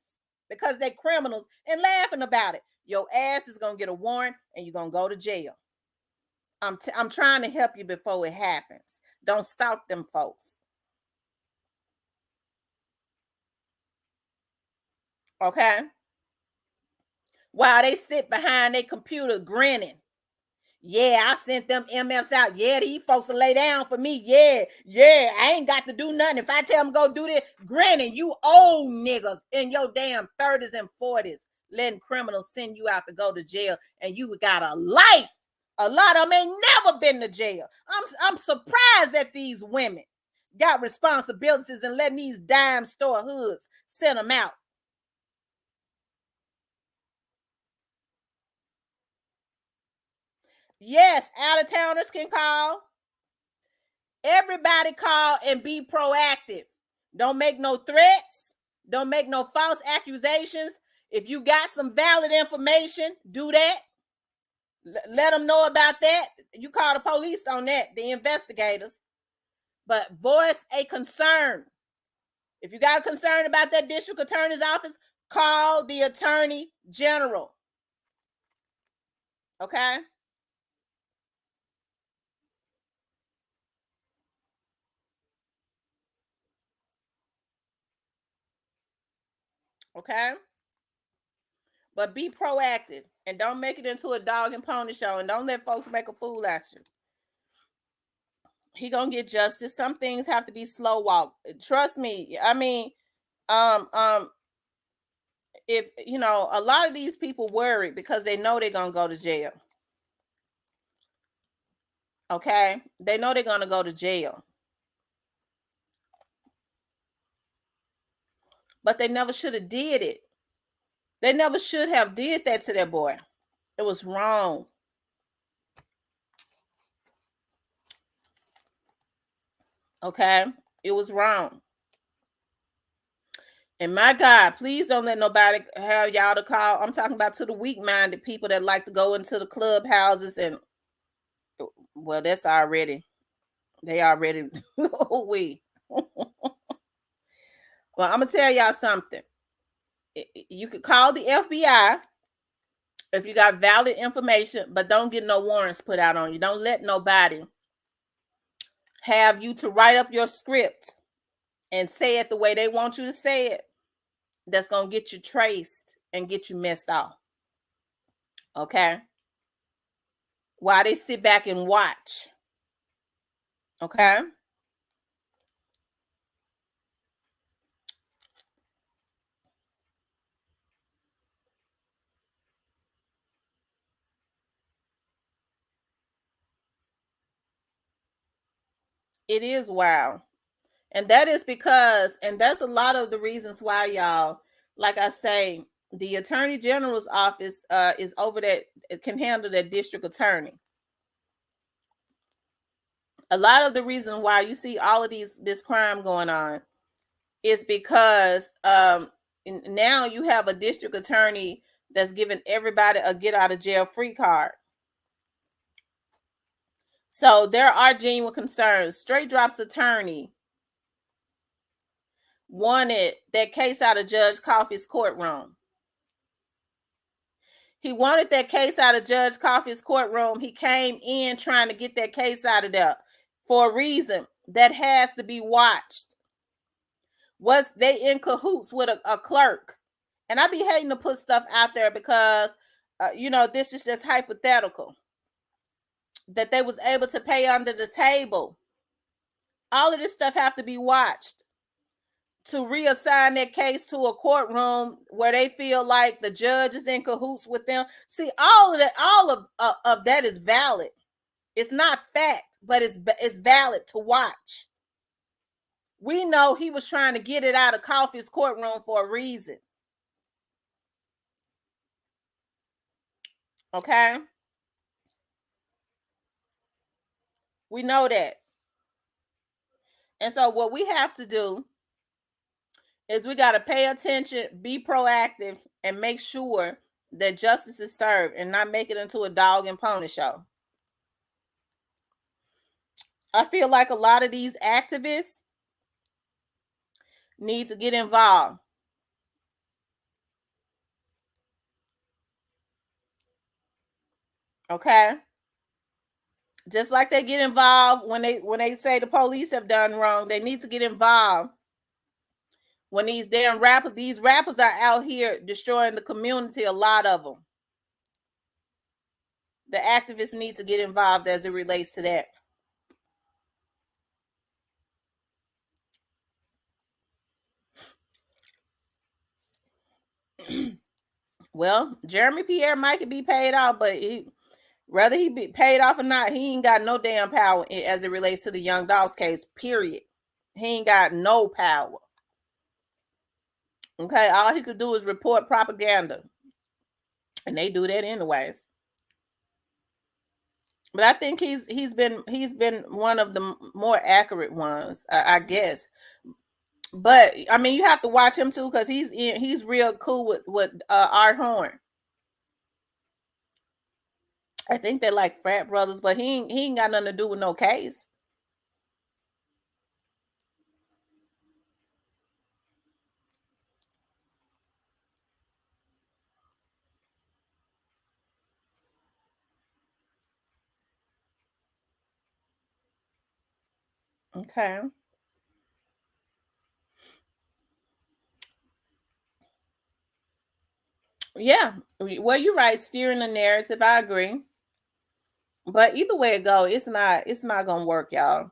because they're criminals and laughing about it. Your ass is going to get a warrant and you're going to go to jail. I'm trying to help you before it happens. Don't stalk them folks. Okay? While they sit behind their computer grinning. Yeah, I sent them MFs out. Yeah, these folks will lay down for me. Yeah, I ain't got to do nothing. If I tell them go do this, granted, you old niggas in your damn 30s and 40s letting criminals send you out to go to jail, and you got a life. A lot of them ain't never been to jail. I'm surprised that these women got responsibilities and letting these dime store hoods send them out. Yes, out of towners can call. Everybody call and be proactive. Don't make no threats. Don't make no false accusations. If you got some valid information, do that. Let them know about that. You call the police on that, the investigators. But voice a concern. If you got a concern about that district attorney's office, call the attorney general. Okay? Okay? But be proactive and don't make it into a dog and pony show, and don't let folks make a fool out you. He gonna get justice. Some things have to be slow walk. Trust me. I mean, if you know, a lot of these people worry because they know they're gonna go to jail. Okay, they know they're gonna go to jail, but they never should have did it. They never should have did that to that boy. It was wrong. Okay, it was wrong. And my God, please don't let nobody have y'all to call. I'm talking about to the weak-minded people that like to go into the clubhouses and, well, that's already, they already, we. Well, I'm gonna tell y'all something. You could call the FBI if you got valid information, but don't get no warrants put out on you. Don't let nobody have you to write up your script and say it the way they want you to say it, that's going to get you traced and get you messed off. Okay? While they sit back and watch. Okay? It is wild. And that is because, and that's a lot of the reasons why, y'all, like I say, the attorney general's office is over that, it can handle that district attorney. A lot of the reason why you see all of this crime going on is because now you have a district attorney that's giving everybody a get out of jail free card. So there are genuine concerns. Straight Drop's attorney wanted that case out of Judge Coffey's courtroom. He wanted that case out of Judge Coffey's courtroom. He came in trying to get that case out of there for a reason that has to be watched. Was they in cahoots with a clerk? And I be hating to put stuff out there because, this is just hypothetical. That they was able to pay under the table. All of this stuff have to be watched. To reassign that case to a courtroom where they feel like the judge is in cahoots with them. See, all of that is valid. It's not fact, but it's valid to watch. We know he was trying to get it out of Coffey's courtroom for a reason. Okay? We know that. And so what we have to do is we got to pay attention, be proactive, and make sure that justice is served and not make it into a dog and pony show. I feel like a lot of these activists need to get involved. Okay? Just like they get involved when they say the police have done wrong, they need to get involved when these rappers are out here destroying the community, a lot of them. The activists need to get involved as it relates to that. Well, Jeremy Pierre might be paid off, but whether he be paid off or not, he ain't got no damn power as it relates to the Young Dogs case, period. He ain't got no power. Okay, all he could do is report propaganda. And they do that anyways. But I think he's been one of the more accurate ones, I guess. But I mean, you have to watch him too because he's real cool with Art Horn. I think they're like frat brothers, but he ain't got nothing to do with no case. Okay. Yeah. Well, you're right. Steering the narrative. I agree. But either way it go, it's not gonna work, y'all.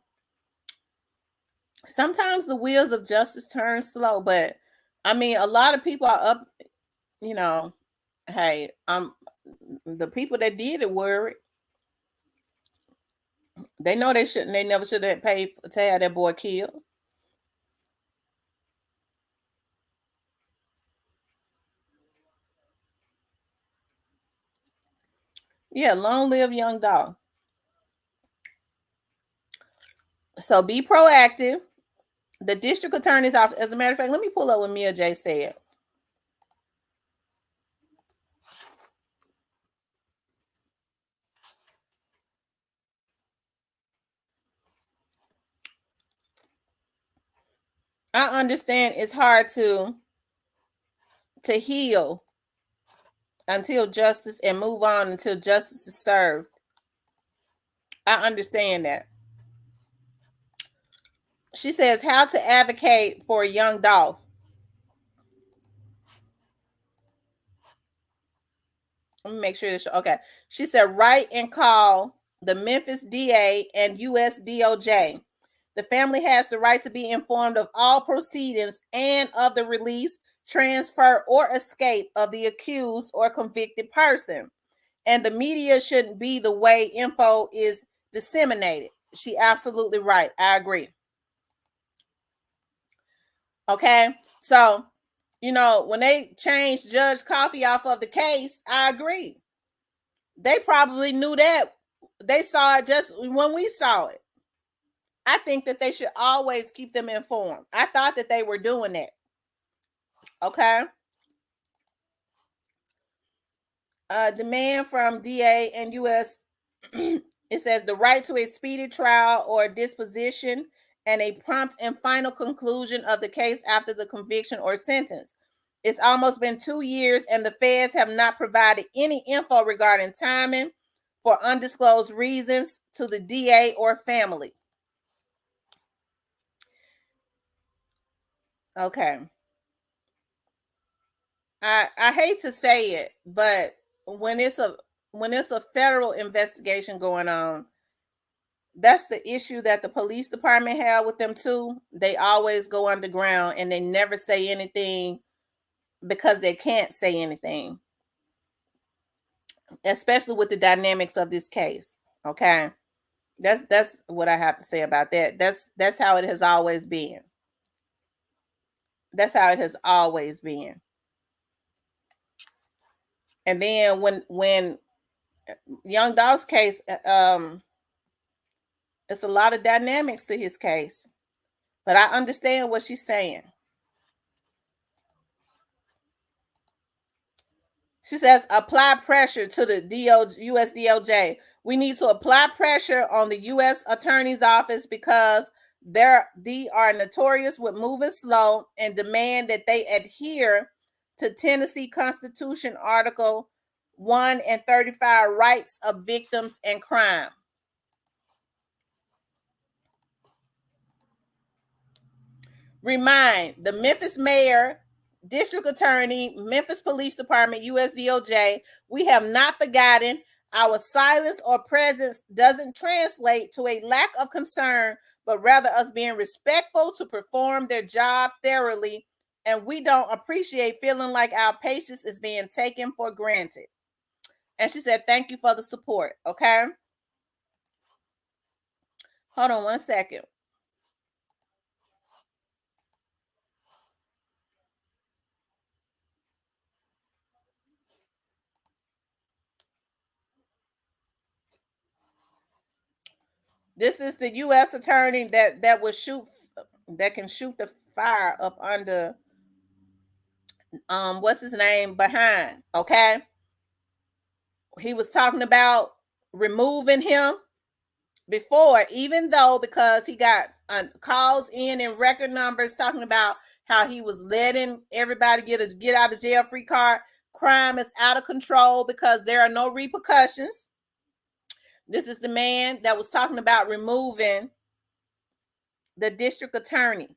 Sometimes the wheels of justice turn slow, but I mean, a lot of people are up. You know, hey, the people that did it worried. They know they shouldn't. They never should have paid to have that boy killed. Yeah, long live young dog. So be proactive. The district attorney's office, as a matter of fact, let me pull up what Mia J said. I understand it's hard to heal until justice and move on until justice is served. I understand that. She says how to advocate for a young Dolph. Let me make sure this. Okay. She said write and call the Memphis DA and US DOJ. The family has the right to be informed of all proceedings and of the release, transfer, or escape of the accused or convicted person. And the media shouldn't be the way info is disseminated. She absolutely right. I agree. Okay. So, when they changed Judge Coffee off of the case, I agree. They probably knew that. They saw it just when we saw it. I think that they should always keep them informed. I thought that they were doing that. Okay. Demand from DA and US. It says the right to a speedy trial or disposition and a prompt and final conclusion of the case after the conviction or sentence. It's almost been 2 years and the feds have not provided any info regarding timing for undisclosed reasons to the DA or family. Okay. I hate to say it, but when it's a federal investigation going on, that's the issue that the police department had with them too. They always go underground and they never say anything because they can't say anything, especially with the dynamics of this case. Okay. That's what I have to say about that. That's how it has always been. That's how it has always been. And then when Young Dolph's case, it's a lot of dynamics to his case, but I understand what she's saying. She says apply pressure to the US DOJ. We need to apply pressure on the US Attorney's Office because they are notorious with moving slow and demand that they adhere to Tennessee Constitution Article 1 and 35 rights of victims and crime. Remind the Memphis mayor, district attorney, Memphis Police Department, US DOJ, we have not forgotten. Our silence or presence doesn't translate to a lack of concern, but rather us being respectful to perform their job thoroughly. And we don't appreciate feeling like our patience is being taken for granted. And she said, thank you for the support. Okay. Hold on one second. This is the U.S. attorney that can shoot the fire up under what's his name behind. Okay, he was talking about removing him before, even though because he got calls in record numbers talking about how he was letting everybody get out of jail free card. Crime is out of control because there are no repercussions. This is the man that was talking about removing the district attorney.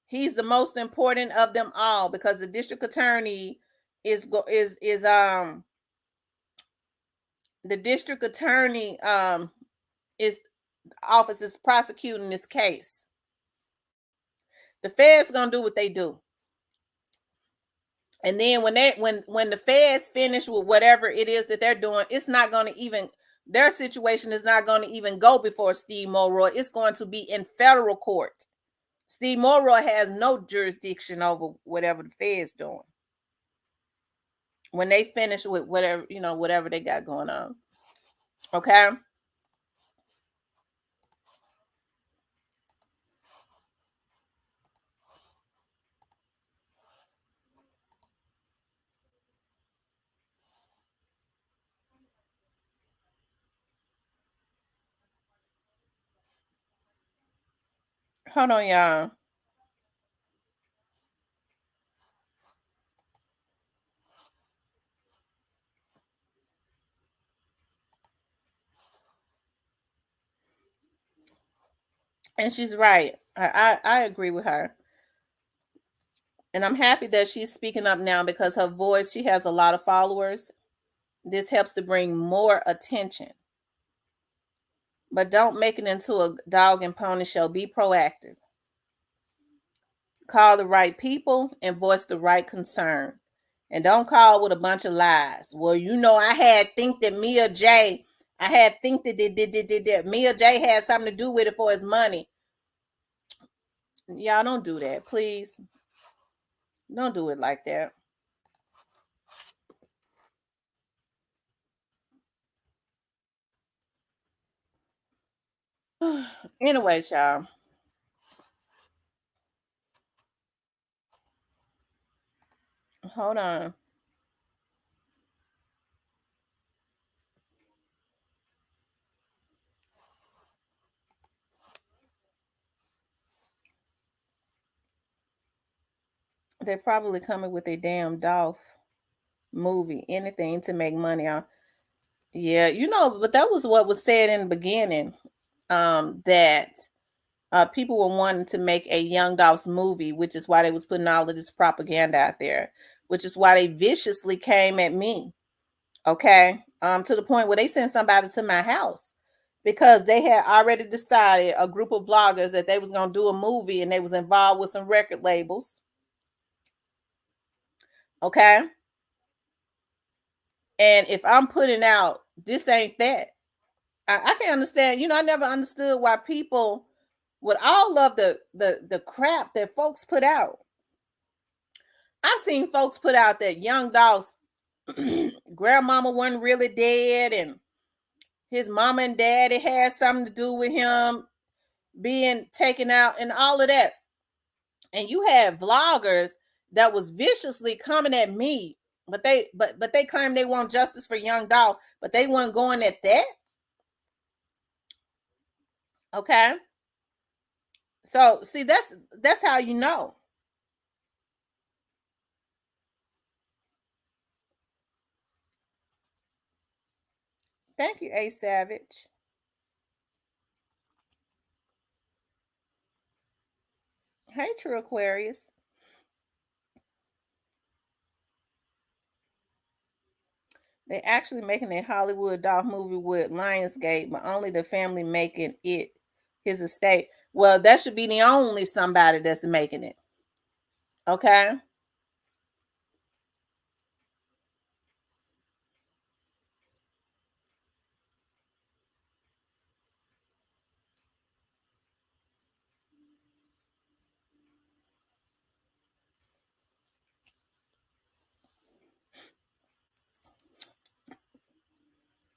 He's the most important of them all because the district attorney is the district attorney is office is prosecuting this case. The feds gonna do what they do, and then when the feds finish with whatever it is that they're doing, it's not gonna even their situation is not going to even go before Steve Mulroy. It's going to be in federal court. Steve Mulroy has no jurisdiction over whatever the Fed's doing. When they finish with whatever they got going on. Okay. Hold on, y'all. And she's right. I agree with her. And I'm happy that she's speaking up now because her voice, she has a lot of followers. This helps to bring more attention. But don't make it into a dog and pony show. Be proactive. Call the right people and voice the right concern. And don't call with a bunch of lies. Well, I had think that Mia J, I had think that Mia J had something to do with it for his money. Y'all don't do that, please. Don't do it like that. Anyway, y'all. Hold on. They're probably coming with a damn Dolph movie, anything to make money on. Yeah, but that was what was said in the beginning. That people were wanting to make a Young Dolph's movie, which is why they was putting all of this propaganda out there, which is why they viciously came at me. Okay. To the point where they sent somebody to my house because they had already decided, a group of vloggers, that they was gonna do a movie and they was involved with some record labels. Okay. And if I'm putting out, this ain't that. I can't understand. I never understood why people, with all of the crap that folks put out. I've seen folks put out that Young Dolph's grandmama wasn't really dead, and his mama and daddy had something to do with him being taken out and all of that. And you had vloggers that was viciously coming at me, but they claim they want justice for Young Dolph, but they weren't going at that. Okay. So see, that's how you know. Thank you, A Savage. Hey, True Aquarius. They're actually making a Hollywood dog movie with Lionsgate, but only the family making it his estate. Well, that should be the only somebody that's making it. Okay.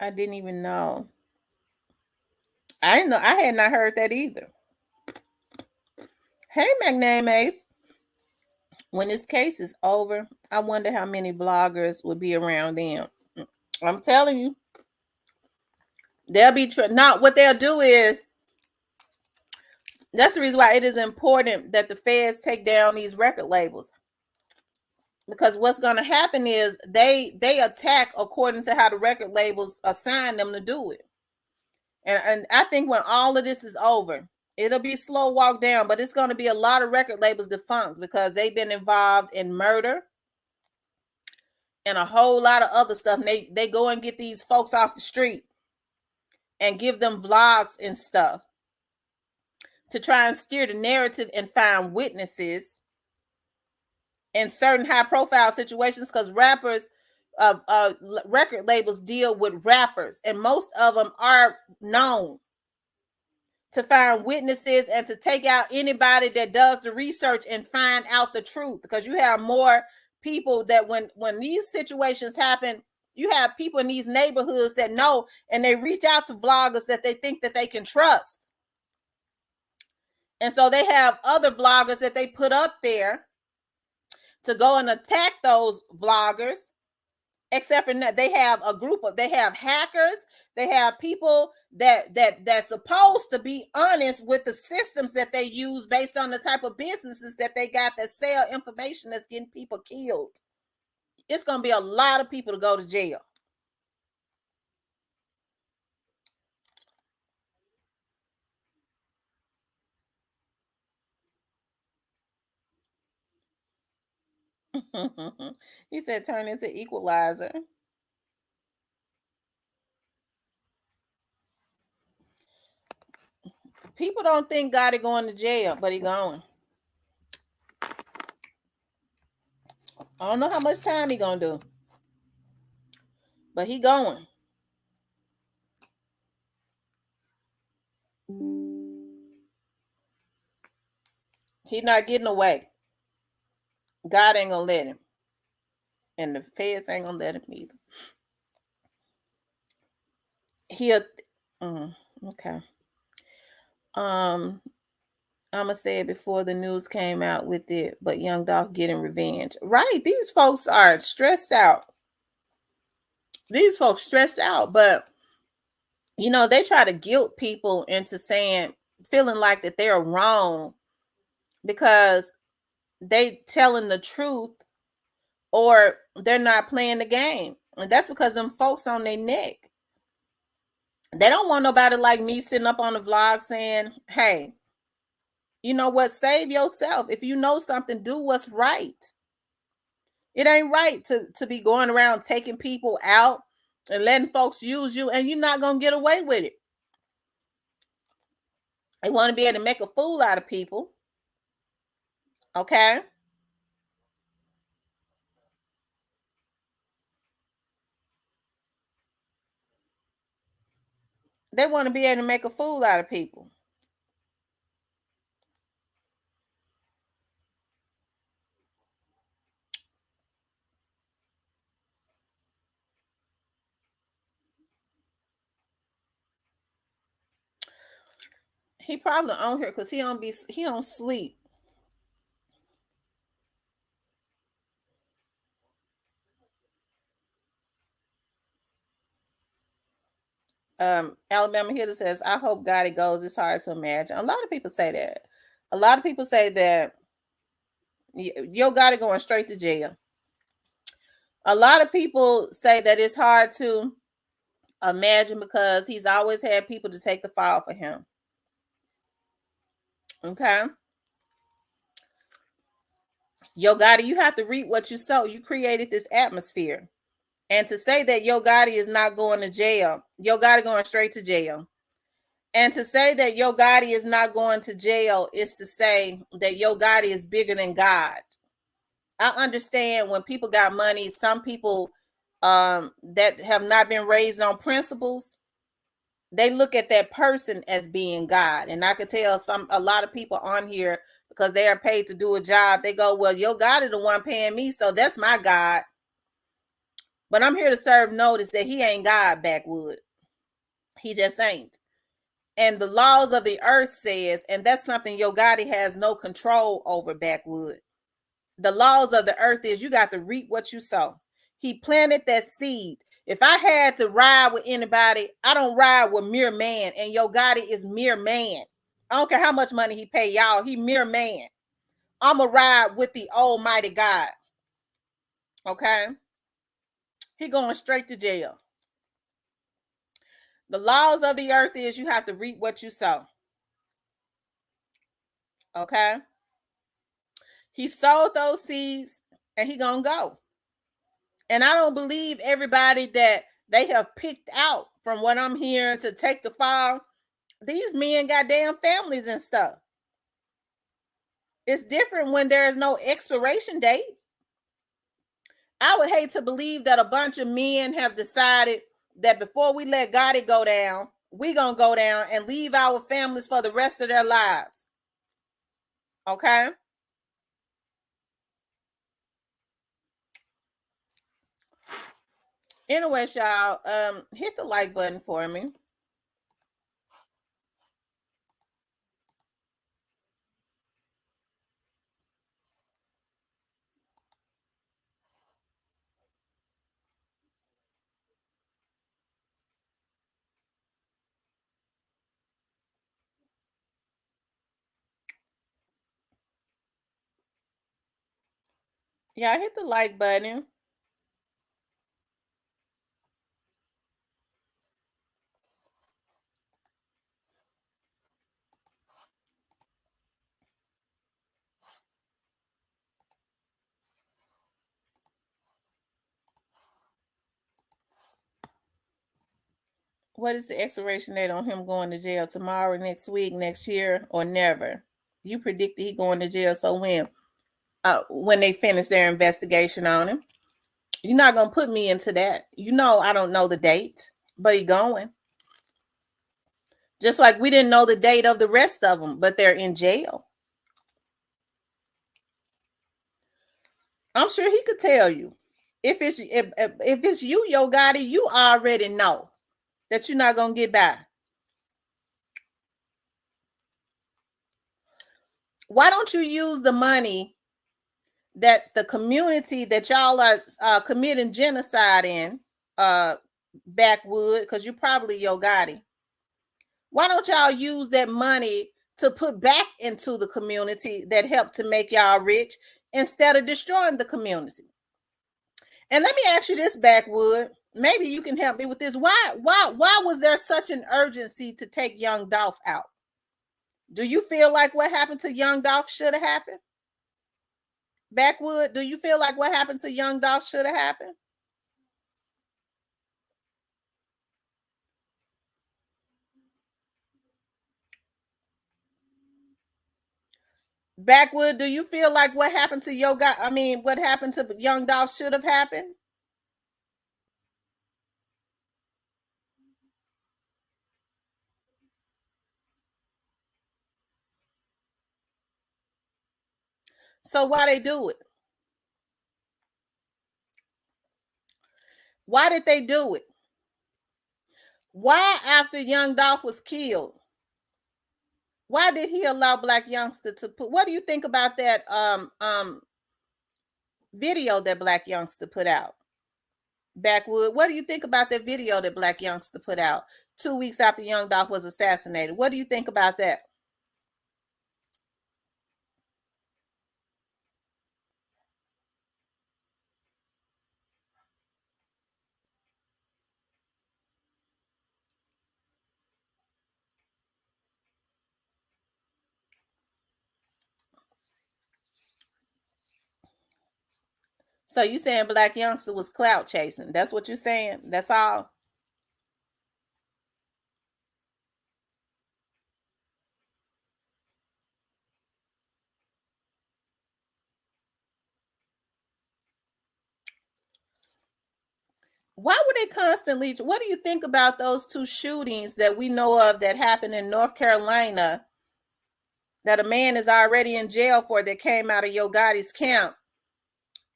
I didn't even know. I didn't know. I had not heard that either. Hey, Magnames. When this case is over, I wonder how many bloggers would be around them. I'm telling you, they'll be not. What they'll do is, that's the reason why it is important that the feds take down these record labels, because what's going to happen is they attack according to how the record labels assign them to do it. And I think when all of this is over, it'll be slow walk down, but it's going to be a lot of record labels defunct because they've been involved in murder and a whole lot of other stuff. And they go and get these folks off the street and give them vlogs and stuff to try and steer the narrative and find witnesses in certain high profile situations, because rappers, record labels deal with rappers, and most of them are known to find witnesses and to take out anybody that does the research and find out the truth, because you have more people that when these situations happen, you have people in these neighborhoods that know, and they reach out to vloggers that they think that they can trust, and so they have other vloggers that they put up there to go and attack those vloggers. Except for that, they have hackers, they have people that's supposed to be honest with the systems that they use based on the type of businesses that they got that sell information that's getting people killed. It's going to be a lot of people to go to jail. He said turn into equalizer. People don't think God is going to jail, but he going. I don't know how much time he gonna do, but he going. He not getting away. God ain't gonna let him, and the feds ain't gonna let him either. He'll. Okay. Um, I'm gonna say it before the news came out with it, but Young Dolph getting revenge. Right? These folks are stressed out. These folks stressed out, but they try to guilt people into feeling like that they're wrong because they telling the truth or they're not playing the game. And that's because them folks on their neck. They don't want nobody like me sitting up on the vlog saying, hey, you know what? Save yourself. If you know something, do what's right. It ain't right to be going around taking people out and letting folks use you, and you're not going to get away with it. They want to be able to make a fool out of people. Okay? They want to be able to make a fool out of people. He probably on here because he don't sleep. Alabama Hitter says, I hope God it goes. It's hard to imagine. A lot of people say that. A lot of people say that Yo Gotti going straight to jail. A lot of people say that it's hard to imagine because he's always had people to take the fall for him. Okay. Yo Gotti, you have to reap what you sow. You created this atmosphere. And to say that Yo Gotti is not going to jail, Yo Gotti going straight to jail. And to say that Yo Gotti is not going to jail is to say that Yo Gotti is bigger than God. I understand when people got money, some people that have not been raised on principles, they look at that person as being God. And I could tell a lot of people on here, because they are paid to do a job, they go, well, Yo Gotti the one paying me, so that's my God. But I'm here to serve notice that he ain't God, backwood. He just ain't. And the laws of the earth says, and that's something Yo Gotti has no control over, backwood. The laws of the earth is you got to reap what you sow. He planted that seed. If I had to ride with anybody, I don't ride with mere man. And Yo Gotti is mere man. I don't care how much money he pay y'all. He mere man. I'm a ride with the Almighty God. Okay? He going straight to jail. The laws of the earth is you have to reap what you sow. Okay? He sowed those seeds and he gonna go. And I don't believe everybody that they have picked out, from what I'm hearing, to take the fall. These men got damn families and stuff. It's different when there is no expiration date. I would hate to believe that a bunch of men have decided that before we let Gotti go down, we gonna go down and leave our families for the rest of their lives. Okay? Anyway, y'all, hit the like button for me. Yeah, hit the like button. What is the expiration date on him going to jail? Tomorrow, next week, next year, or never? You predicted he going to jail. So when they finish their investigation on him, you're not gonna put me into that. You know I don't know the date, but he going. Just like we didn't know the date of the rest of them, but they're in jail. I'm sure he could tell you. If it's you, Yo Gotti, you already know that you're not gonna get by. Why don't you use the money that the community that y'all are committing genocide in, backwood? Because you probably Yo Gotti. Why don't y'all use that money to put back into the community that helped to make y'all rich instead of destroying the community? And let me ask you this, backwood. Maybe you can help me with this. Why was there such an urgency to take young Dolph out? Do you feel like what happened to young Dolph should have happened? Backwood, do you feel like what happened to young Dolph should have happened? Backwood, do you feel like what happened to what happened to young Dolph should have happened? So why they do it? Why did they do it? Why, after young Dolph was killed, why did he allow black youngster to put? What do you think about that video that black youngster put out? Backwood, what do you think about that video that black youngster put out 2 weeks after young Dolph was assassinated? What do you think about that? So you saying black youngster was clout chasing? That's what you're saying? That's all? Why would they constantly? What do you think about those two shootings that we know of that happened in North Carolina that a man is already in jail for that came out of Yo Gotti's camp,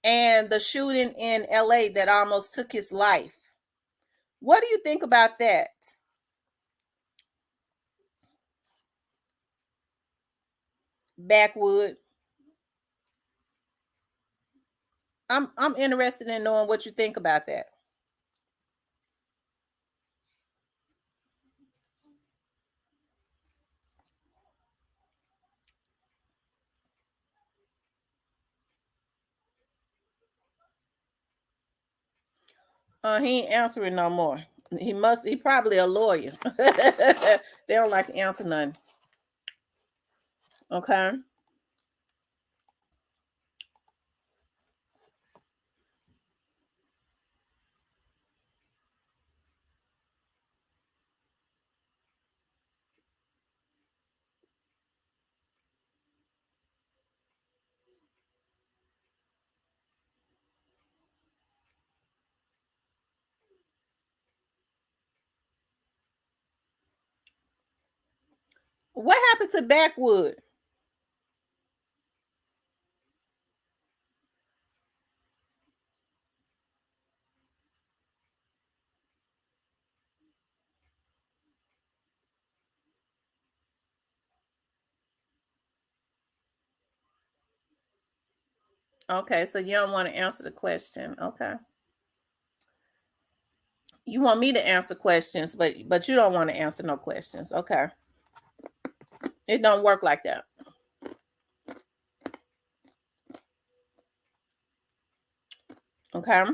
and the shooting in LA that almost took his life? What do you think about that? Backwood. I'm interested in knowing what you think about that. He ain't answering no more. He probably a lawyer. They don't like to answer none. Okay. What happened to Backwood? Okay, so you don't want to answer the question. Okay. You want me to answer questions, but you don't want to answer no questions. Okay. It don't work like that. Okay.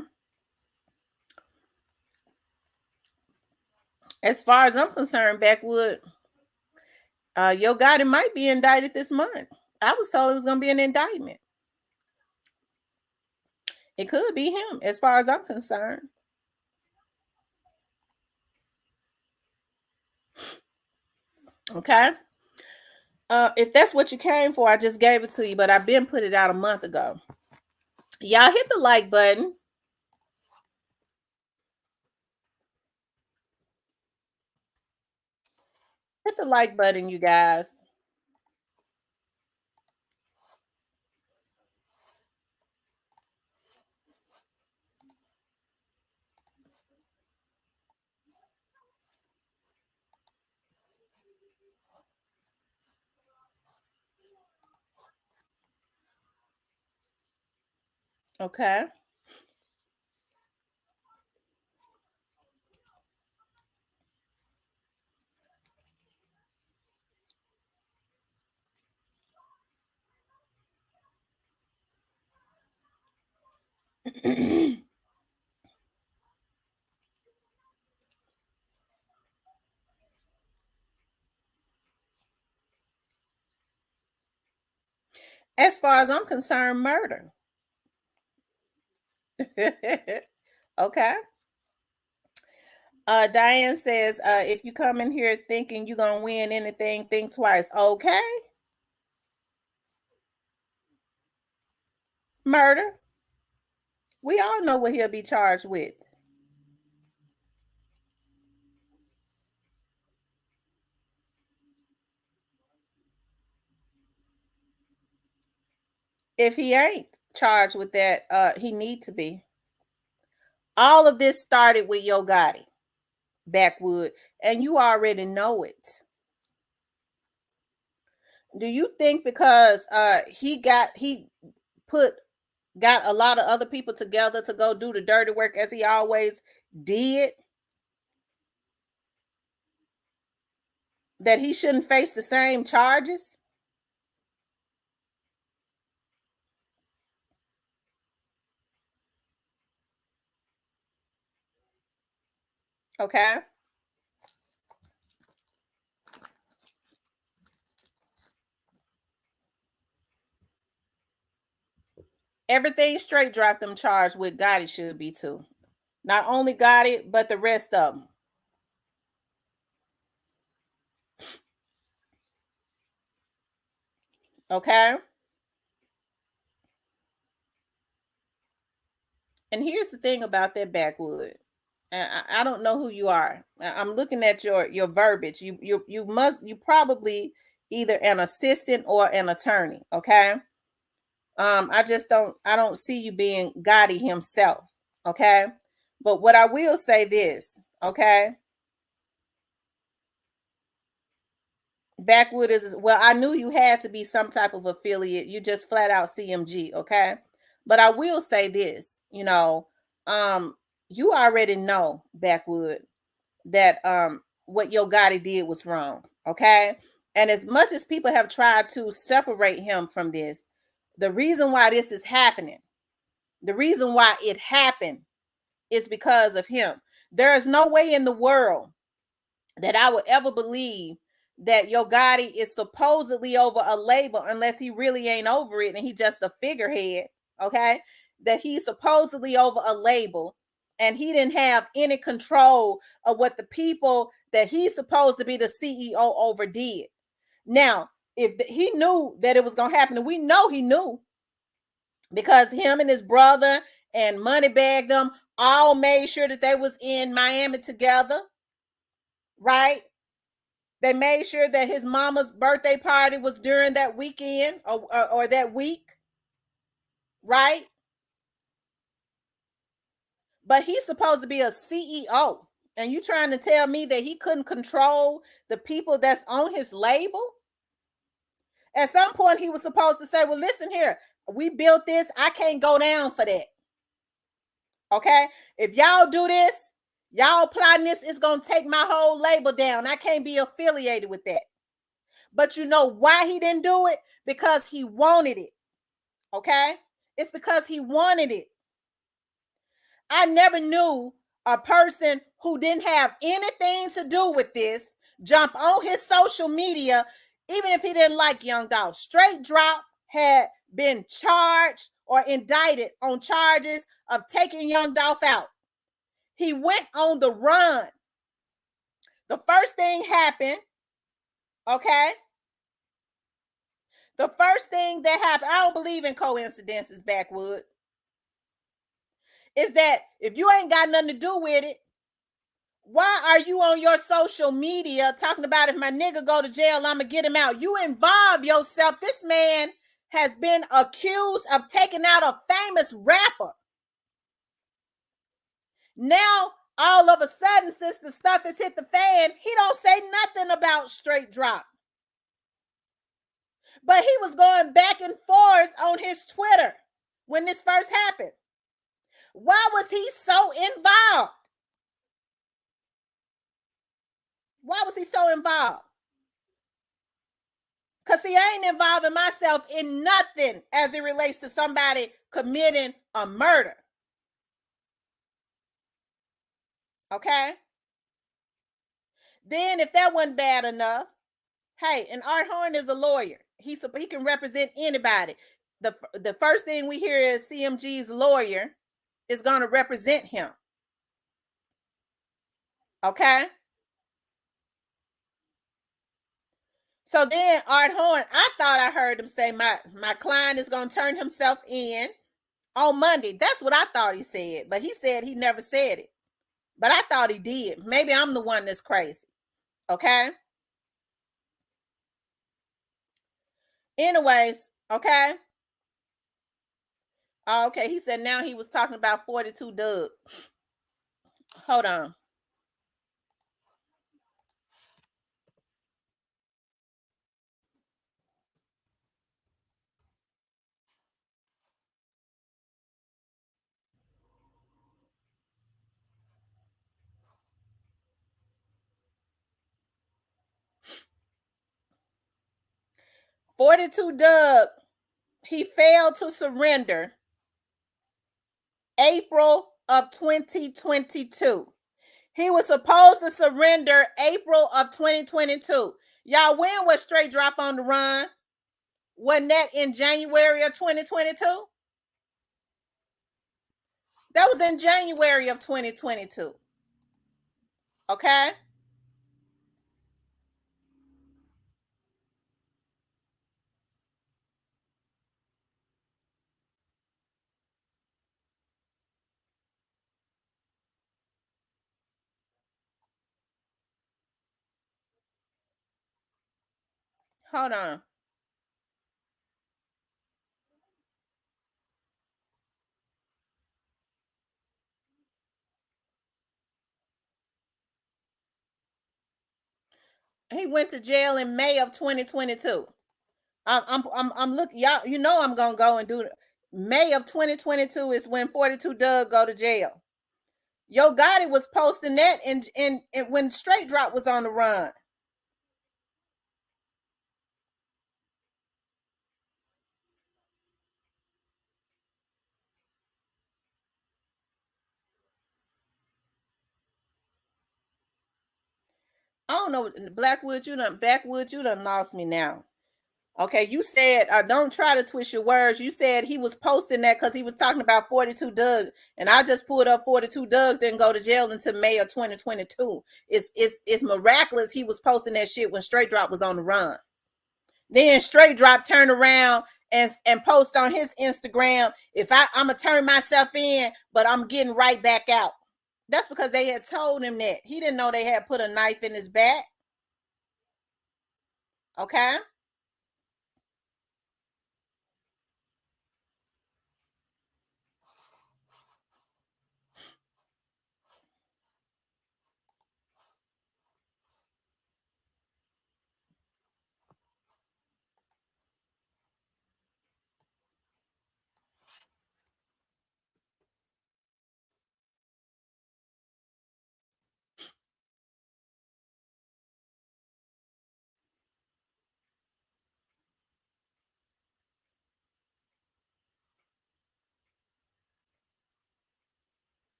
As far as I'm concerned, Backwood, Yo Gotti might be indicted this month. I was told it was gonna be an indictment. It could be him, as far as I'm concerned. Okay. If that's what you came for, I just gave it to you, but I've been put it out a month ago. Y'all hit the like button. Hit the like button, you guys. Okay. As far as I'm concerned, murder. Okay. Diane says, if you come in here thinking you're gonna win anything, think twice. Okay. Murder. We all know what he'll be charged with. If he ain't charged with that, he need to be. All of this started with Yo Gotti, Backwood, and you already know it. Do you think because he put got a lot of other people together to go do the dirty work as he always did, that he shouldn't face the same charges? Okay. Everything straight dropped them charged with Gotti should be too. Not only Gotti, but the rest of them. Okay. And here's the thing about that Backwood. I don't know who you are. I'm looking at your verbiage. You probably either an assistant or an attorney. Okay. I don't see you being Gotti himself. Okay. But what I will say this, okay, Backwood is, well, I knew you had to be some type of affiliate. You just flat out CMG, okay? But I will say this, um, you already know, Backwood, that what Yo Gotti did was wrong, okay? And as much as people have tried to separate him from this, the reason why this is happening, the reason why it happened is because of him. There is no way in the world that I would ever believe that Yo Gotti is supposedly over a label unless he really ain't over it and he just a figurehead, okay? That he's supposedly over a label and he didn't have any control of what the people that he's supposed to be the CEO over did. Now, if he knew that it was going to happen, and we know he knew because him and his brother and Moneybag them all made sure that they was in Miami together, right? They made sure that his mama's birthday party was during that weekend or that week, right? But he's supposed to be a CEO. And you trying to tell me that he couldn't control the people that's on his label? At some point, he was supposed to say, well, listen here, we built this. I can't go down for that. Okay? If y'all do this, y'all plotting this, it's going to take my whole label down. I can't be affiliated with that. But you know why he didn't do it? Because he wanted it. Okay? It's because he wanted it. I never knew a person who didn't have anything to do with this jump on his social media, even if he didn't like Young Dolph. Straight drop had been charged or indicted on charges of taking Young Dolph out. He went on the run. The first thing happened, Okay? The first thing that happened, I don't believe in coincidences, backwood, is that if you ain't got nothing to do with it, why are you on your social media talking about if my nigga go to jail, I'm gonna get him out? You involve yourself. This man has been accused of taking out a famous rapper. Now, all of a sudden, since the stuff has hit the fan, he don't say nothing about straight drop. But he was going back and forth on his Twitter when this first happened. Why was he so involved? Why was he so involved? Because see, I ain't involving myself in nothing as it relates to somebody committing a murder. Okay? Then, if that wasn't bad enough, hey, and Art Horn is a lawyer. He can represent anybody. The first thing we hear is CMG's lawyer is going to represent him. Okay? So then Art Horn, I thought I heard him say my client is going to turn himself in on Monday. That's what I thought he said. But he said he never said it. But I thought he did. Maybe I'm the one that's crazy. Okay? Anyways, okay? Okay, he said now he was talking about 42 Doug. Hold on. "42 Doug, he failed to surrender April of 2022. He was supposed to surrender April of 2022. Y'all, when was Straight Drop on the Run? Wasn't that in January of 2022? That was in January of 2022. Okay? Hold on. He went to jail in May of 2022. I'm looking, y'all. You know I'm gonna go and do it. May of 2022 is when 42 Doug go to jail. Yo Gotti was posting that in when Straight Drop was on the run. I don't know, Blackwood. Backwood. You done lost me now. Okay, you said don't try to twist your words. You said he was posting that because he was talking about 42 Doug, and I just pulled up 42 Doug didn't go to jail until May of 2022. It's miraculous he was posting that shit when Straight Drop was on the run. Then Straight Drop turned around and post on his Instagram, if I'm gonna turn myself in, but I'm getting right back out. That's because they had told him that. He didn't know they had put a knife in his back. Okay.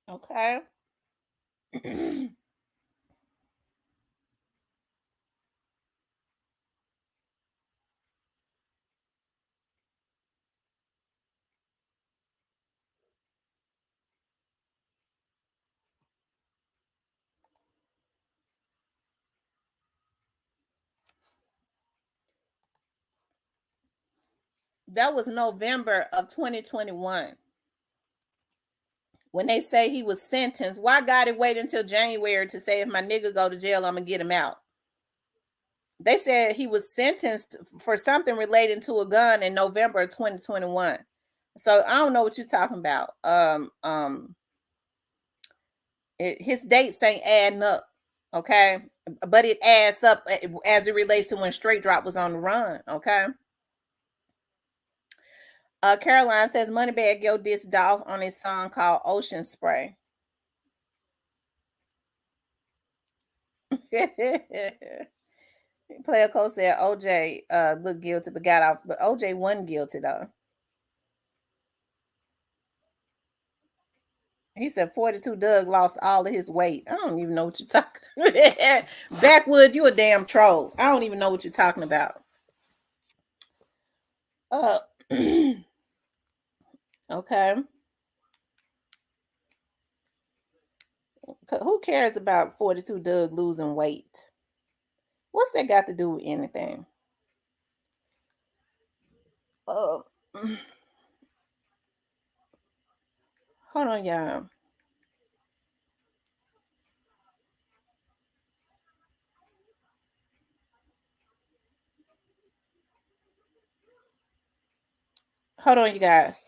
Okay. That was November of 2021. When they say he was sentenced, why God it wait until January to say if my nigga go to jail, I'm gonna get him out? They said he was sentenced for something relating to a gun in November of 2021. So I don't know what you're talking about. His dates ain't adding up, okay? But it adds up as it relates to when Straight Drop was on the run, okay? Caroline says Moneybag Yo dissed Dolph on his song called Ocean Spray. Player Cole said OJ looked guilty but got off, but OJ wasn't guilty though. He said 42 Doug lost all of his weight. I don't even know what you're talking about. Backwood, you a damn troll. I don't even know what you're talking about. Uh okay. Who cares about 42 Doug losing weight? What's that got to do with anything? Uh, hold on, y'all. Hold on, you guys.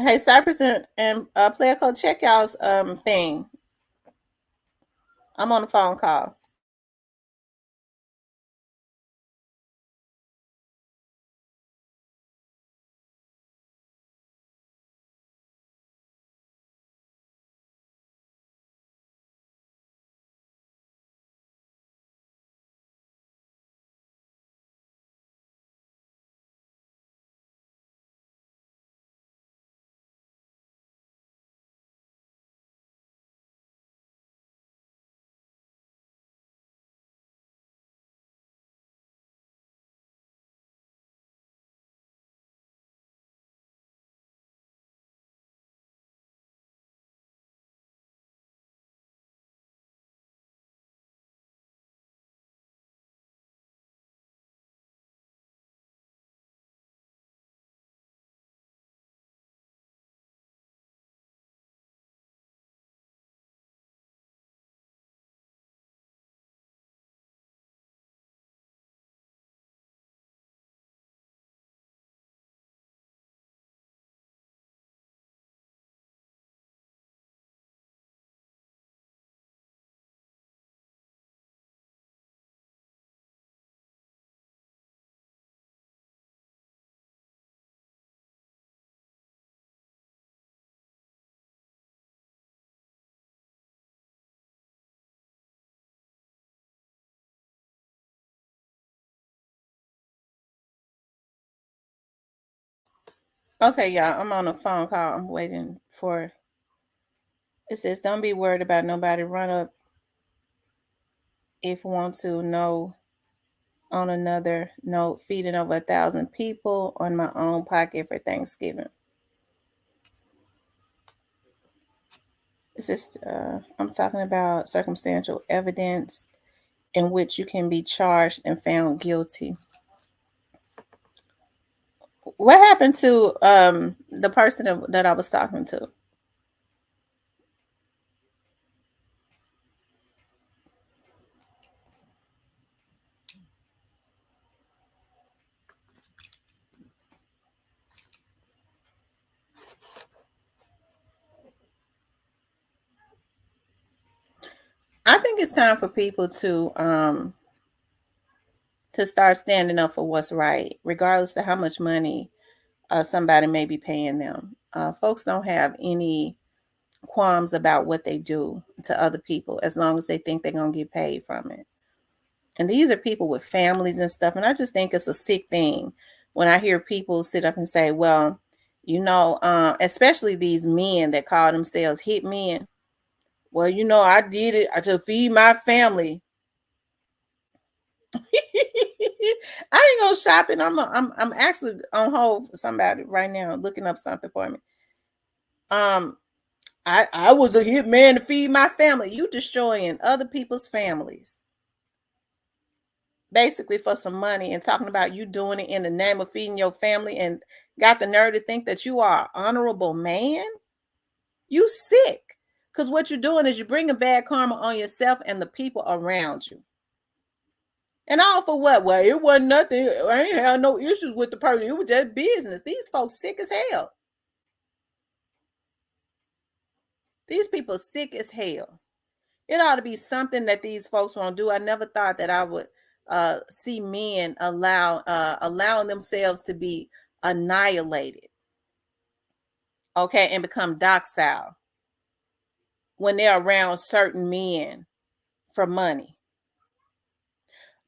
Hey, Cypress and Player Code, check y'all's thing. I'm on a phone call. Okay, y'all, I'm on a phone call. I'm waiting for. It says, "Don't be worried about nobody. Run up if want to. No." On another note, feeding over 1,000 people on my own pocket for Thanksgiving. This is I'm talking about circumstantial evidence in which you can be charged and found guilty. What happened to the person that I was talking to? I think it's time for people to start standing up for what's right, regardless of how much money somebody may be paying them. Folks don't have any qualms about what they do to other people as long as they think they're going to get paid from it. And these are people with families and stuff. And I just think it's a sick thing when I hear people sit up and say, well, especially these men that call themselves hit men. Well, I did it to feed my family. I ain't going shopping. I'm actually on hold for somebody right now looking up something for me. I was a hit man to feed my family. You destroying other people's families, basically for some money, and talking about you doing it in the name of feeding your family, and got the nerve to think that you are an honorable man. You sick, because what you're doing is you're bringing bad karma on yourself and the people around you. And all for what? Well, it wasn't nothing. I ain't had no issues with the person. It was just business. These folks sick as hell. These people sick as hell. It ought to be something that these folks won't do. I never thought that I would see men allowing themselves to be annihilated, okay, and become docile when they're around certain men for money.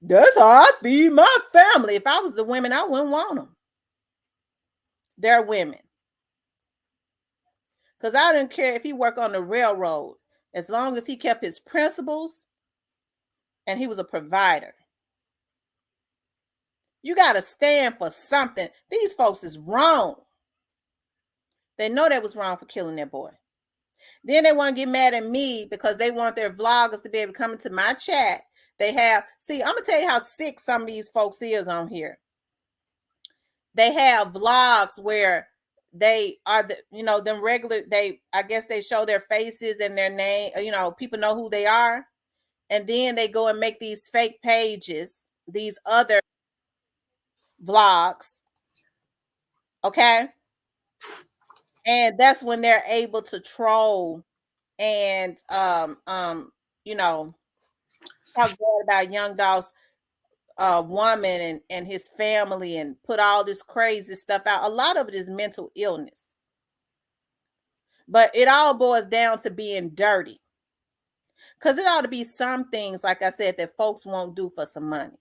That's how I feed my family. If I was the women, I wouldn't want them. They're women. Because I didn't care if he worked on the railroad, as long as he kept his principles and he was a provider. You got to stand for something. These folks is wrong. They know that was wrong for killing their boy. Then they want to get mad at me because they want their vloggers to be able to come into my chat. I'm gonna tell you how sick some of these folks is on here. They have vlogs where they are them regular, I guess they show their faces and their name, people know who they are. And then they go and make these fake pages, these other vlogs. Okay. And that's when they're able to troll and you know, talk bad about Young Dolph's woman and his family and put all this crazy stuff out. A lot of it is mental illness, but it all boils down to being dirty. Because it ought to be some things, like I said, that folks won't do for some money.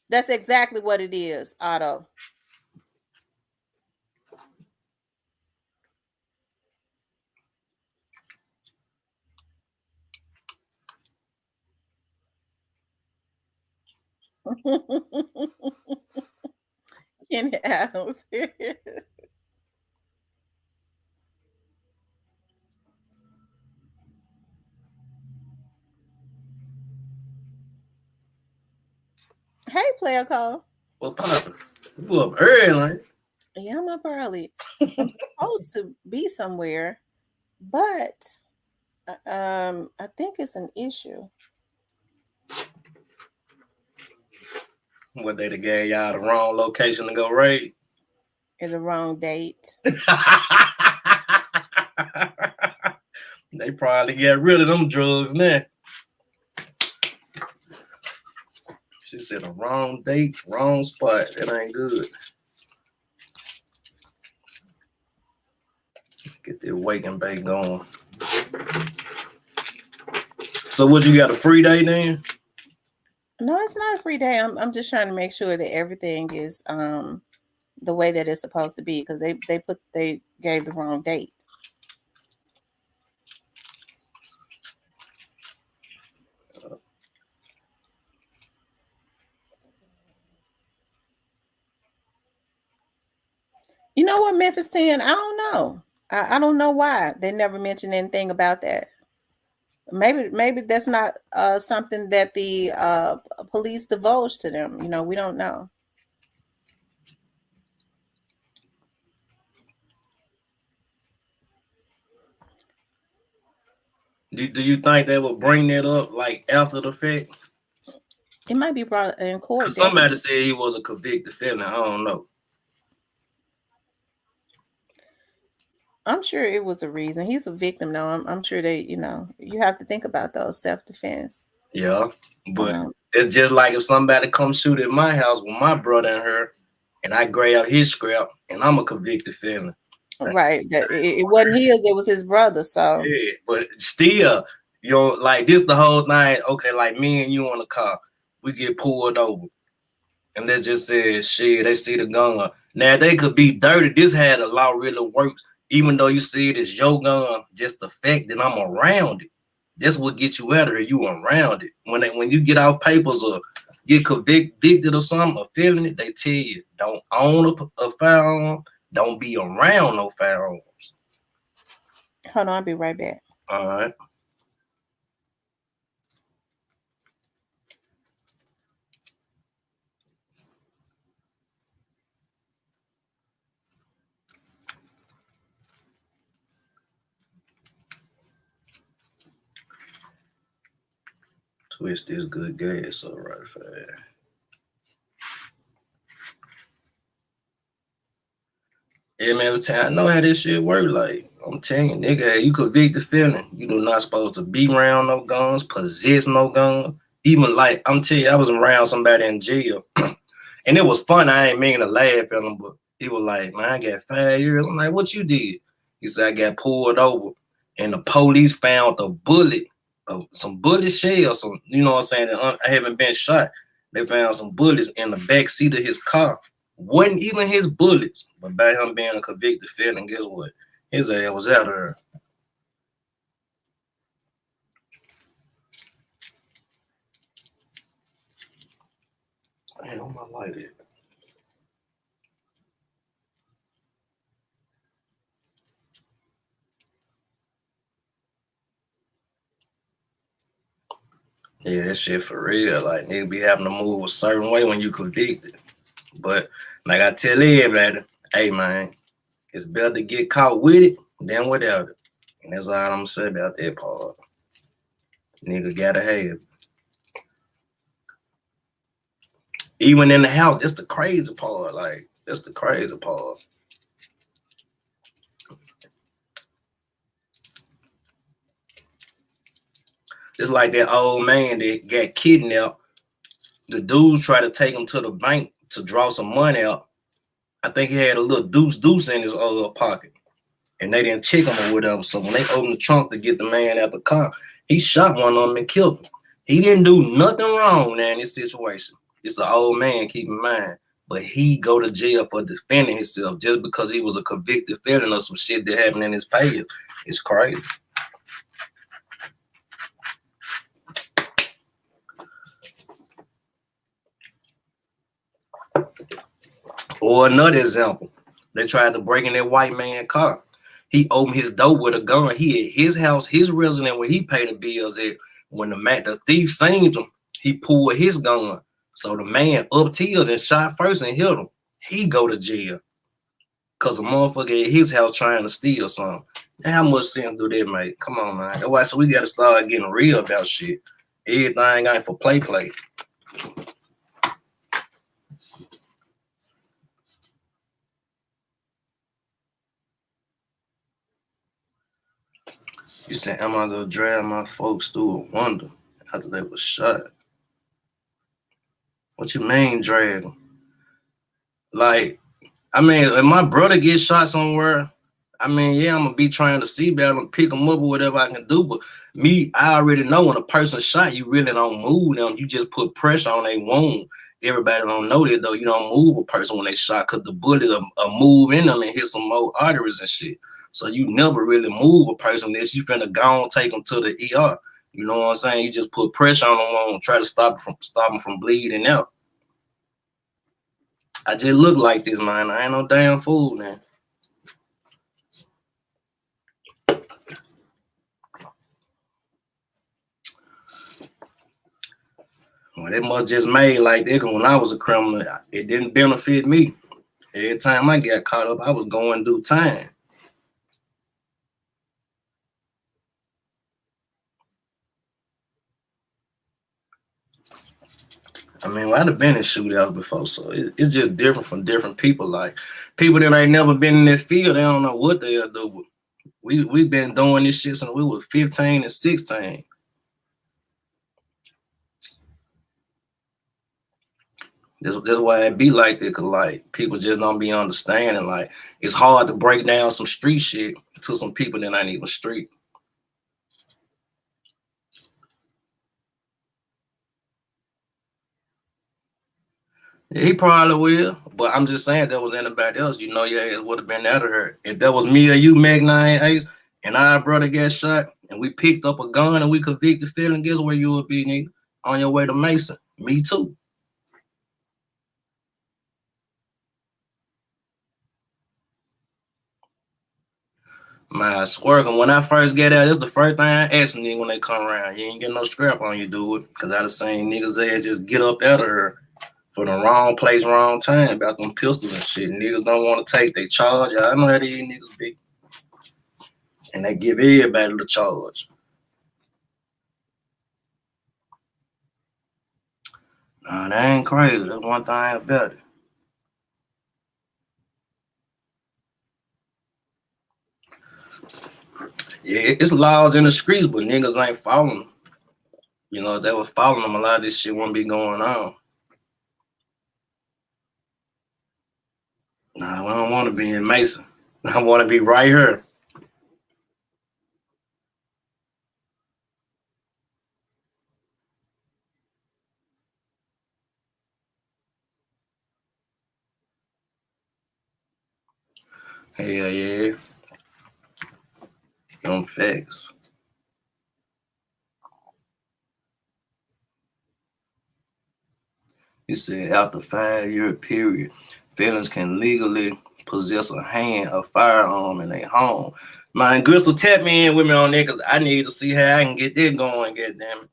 That's exactly what it is, Otto. Kenny Adams. Hey, player call. Well, Papa, you up early? Yeah, I'm up early. I'm supposed to be somewhere, but I think it's an issue. What they gave y'all the wrong location to go raid? It's the wrong date. They probably get rid of them drugs now. She said the wrong date, wrong spot. That ain't good. Get the wake and bake going. So what, you got a free day then? No, it's not a free day. I'm just trying to make sure that everything is the way that it's supposed to be, because they gave the wrong date. You know what, Memphis 10? I don't know. I don't know why they never mentioned anything about that. Maybe that's not something that the police divulged to them. You know, we don't know. Do you think they will bring that up like after the fact? It might be brought in court. Somebody said he was a convicted felon. I don't know. I'm sure it was a reason. He's a victim, though. I'm sure they, you have to think about those self-defense. Yeah, but it's just like if somebody comes shoot at my house with my brother and her, and I grab his scrap, and I'm a convicted felon. Right. It wasn't his, it was his brother. So yeah, but still, like this the whole thing. Okay, like me and you on the car, we get pulled over. And they just said, shit, they see the gun. Now, they could be dirty. This had a law really works. Even though you see it as your gun, just the fact that I'm around it. That's what gets you out of here. You around it. When you get out papers or get convicted or something, or felony, they tell you, don't own a firearm. Don't be around no firearms. Hold on, I'll be right back. All right. Twist this good gas up right fast. Yeah, man, I know how this shit work. Like, I'm telling you, nigga, you convicted felon. You do not supposed to be around no guns, possess no gun. Even like, I'm telling you, I was around somebody in jail. And it was fun. I ain't meaning to laugh at him, but he was like, man, I got 5 years. I'm like, what you did? He said, I got pulled over. And the police found a bullet, some bullet shells. So, you know what I'm saying? I haven't been shot. They found some bullets in the back seat of his car. Wasn't even his bullets, but by him being a convicted felon, guess what? His ass was out of there. Damn, I like it. Yeah, that shit for real. Like, nigga be having to move a certain way when you convicted. But like I tell everybody, hey man, it's better to get caught with it than without it. And that's all I'm gonna say about that part. Nigga gotta have it. Even in the house, that's the crazy part. Like, that's the crazy part. Just like that old man that got kidnapped. The dudes tried to take him to the bank to draw some money out. I think he had a little deuce in his pocket. And they didn't check him or whatever. So when they opened the trunk to get the man out the car, he shot one of them and killed him. He didn't do nothing wrong in this situation. It's an old man, keep in mind. But he go to jail for defending himself just because he was a convicted felon or some shit that happened in his past. It's crazy. Or another example, they tried to break in that white man's car. He opened his door with a gun. He at his house, his resident, where he paid the bills at. When the thief seen him, he pulled his gun. So the man up tills and shot first and hit him. He go to jail. Cause a motherfucker at his house trying to steal something. Now, how much sense do that make? Come on, man. That's why so we gotta start getting real about shit. Everything ain't for play. You said, am I gonna drag my folks through a wonder after they was shot? What you mean drag them? Like, I mean, if my brother gets shot somewhere, I mean, yeah, I'm gonna be trying to see about him, pick him up or whatever I can do. But me, I already know when a person shot, you really don't move them. You just put pressure on their wound. Everybody don't know that though. You don't move a person when they shot because the bullet will move in them and hit some more arteries and shit. So you never really move a person unless you finna go and take them to the ER. You know what I'm saying? You just put pressure on them, try to stop them from bleeding out. I just look like this, man. I ain't no damn fool, man. Well, that must just made like that because when I was a criminal, it didn't benefit me. Every time I got caught up, I was going through time. I mean, well, I'd have been in shootouts before, so it's just different from different people. Like people that ain't never been in that field, they don't know what they'll do. We've been doing this shit since we were 15 and 16. That's why it be like that, cause like people just don't be understanding. Like it's hard to break down some street shit to some people that ain't even street. Yeah, he probably will, but I'm just saying that was anybody else, you know, yeah, it would have been out of her. If that was me or you, Meg 9 Ace, and our brother got shot, and we picked up a gun and we convicted felon, guess where you would be, nigga? On your way to Mason. Me too. My swerving, when I first get out, that's the first thing I ask nigga when they come around. You ain't get no scrap on you, do it. Cause I done seen niggas there just get up out of her for the wrong place, wrong time about them pistols and shit. Niggas don't want to take their charge. I know how these niggas be. And they give everybody the charge. Nah, that ain't crazy. That's one thing about it. Yeah, it's laws in the streets, but niggas ain't following them. You know, if they was following them, a lot of this shit wouldn't be going on. Nah, we don't want to be in Mason. I want to be right here. Hell yeah. Them facts. He said after 5-year period, felons can legally possess a firearm in their home. Man, Gristle, tap me in with me on that because I need to see how I can get this going, goddamn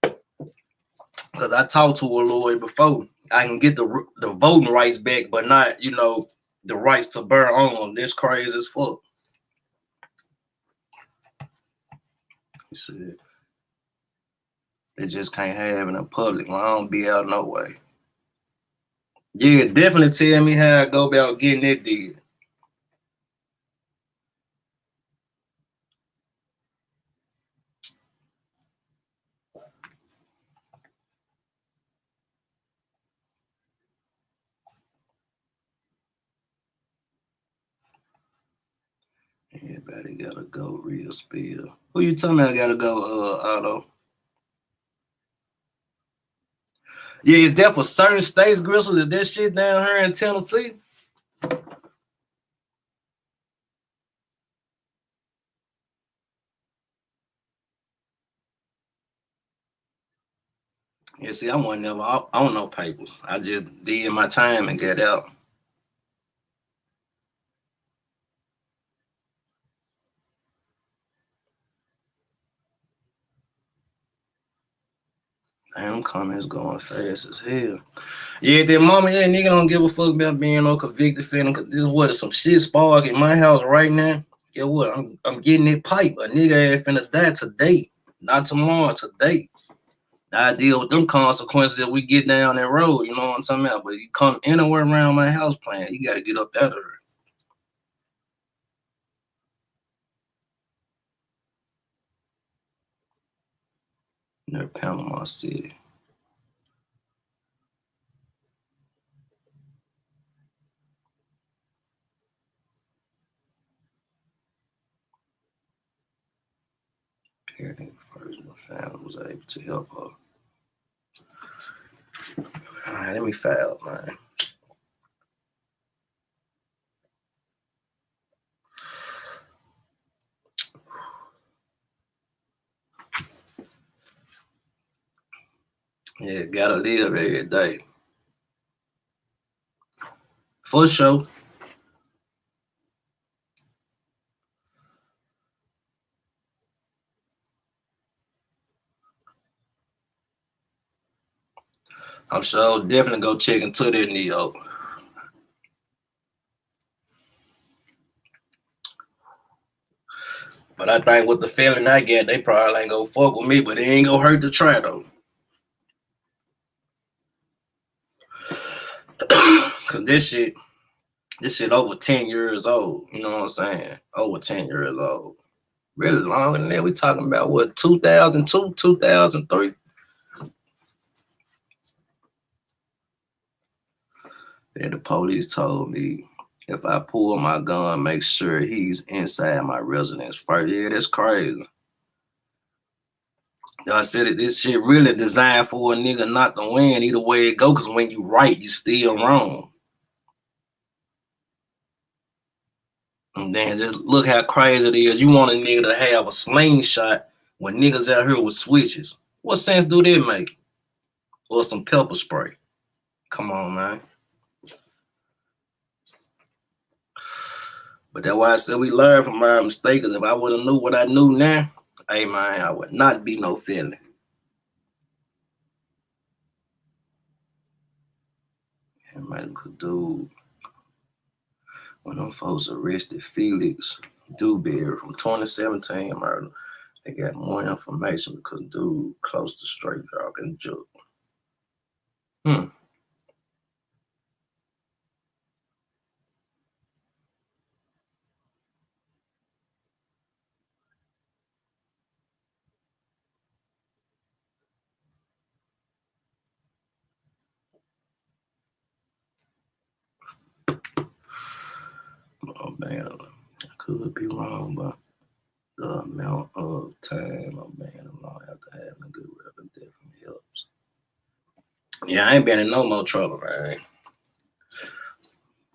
it. Because I talked to a lawyer before. I can get the voting rights back, but not, you know, the rights to bear arms. This crazy as fuck. He said, They just can't have it in public. Well, I don't be out no way. Yeah, definitely tell me how I go about getting it did. Everybody gotta go real spill. Who you telling me I gotta go, Otto? Yeah, is that for certain states, Gristle? Is that shit down here in Tennessee? Yeah, see, I wasn't never on no papers. I just did my time and get out. Damn, comments going fast as hell. Yeah, that mama, yeah, nigga don't give a fuck about being no convicted felon. Cause this what is some shit spark in my house right now. Yeah, what? I'm getting it pipe. A nigga ass finna die today, not tomorrow. Today. I deal with them consequences if we get down that road. You know what I'm talking about? But you come anywhere around my house plan, you got to get up out of there. Near Panama City. Parenting first, my family was able to help her. All right, let me file, man. Yeah, gotta live every day. For sure. I'm sure definitely go check into that Neo. But I think with the feeling I get, they probably ain't gonna fuck with me, but it ain't gonna hurt to try though. Cause this shit over 10 years old. You know what I'm saying? Over 10 years old. Really long than that. We talking about what, 2002, 2003? And the police told me if I pull my gun, make sure he's inside my residence first. Yeah, that's crazy. I said it, this shit really designed for a nigga not to win either way it go, cause when you right, you still wrong. And then just look how crazy it is. You want a nigga to have a slingshot when niggas out here with switches. What sense do that make? Or some pepper spray? Come on, man. But that's why I said we learn from our mistakes. If I would have knew what I knew now, hey man, I would not be no felon. And man, could do when them folks arrested Felix Dewberry from 2017 murder. They got more information because dude close to straight drop and joke. Hmm. Oh man, I could be wrong, but the amount of time a man alone after having a good record definitely helps. Yeah, I ain't been in no more trouble, man.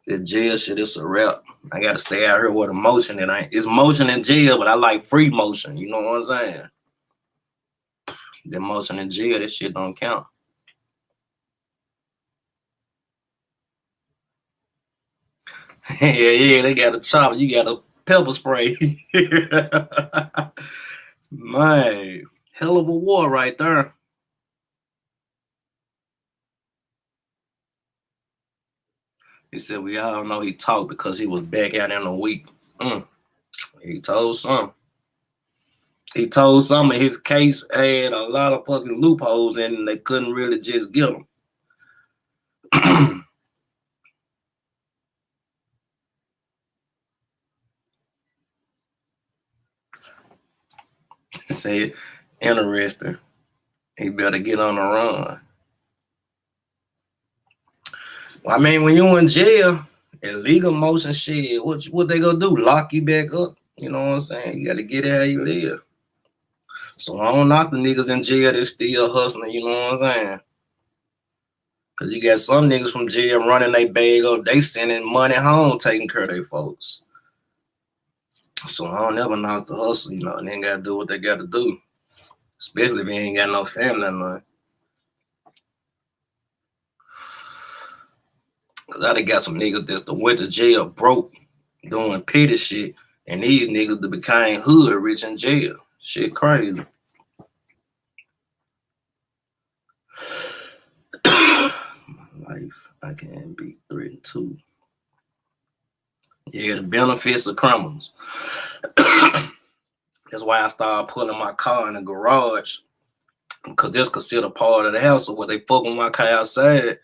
The jail shit is a wrap. I gotta stay out here with emotion. It's motion in jail, but I like free motion. You know what I'm saying? The motion in jail, that shit don't count. Yeah, they got a chop. You got a pepper spray. Man, hell of a war right there. He said we all know he talked because he was back out in a week. He told some. He told some of his case had a lot of fucking loopholes in it and they couldn't really just get him. He said, interesting. He better get on the run. Well, I mean, when you in jail, illegal motion shit, what they gonna do? Lock you back up? You know what I'm saying? You gotta get it how you live. So I don't knock the niggas in jail that's still hustling, you know what I'm saying? Cause you got some niggas from jail running their bag up, they sending money home taking care of their folks. So I don't never knock the hustle, you know, and they gotta do what they gotta do. Especially if you ain't got no family or nothing. Cause I done got some niggas that's went to jail broke doing petty shit, and these niggas that became hood rich in jail. Shit crazy. My life, I can't beat 3 and 2. Yeah, the benefits of criminals. That's why I started pulling my car in the garage, because that's considered part of the house. So when they fuck with my car outside,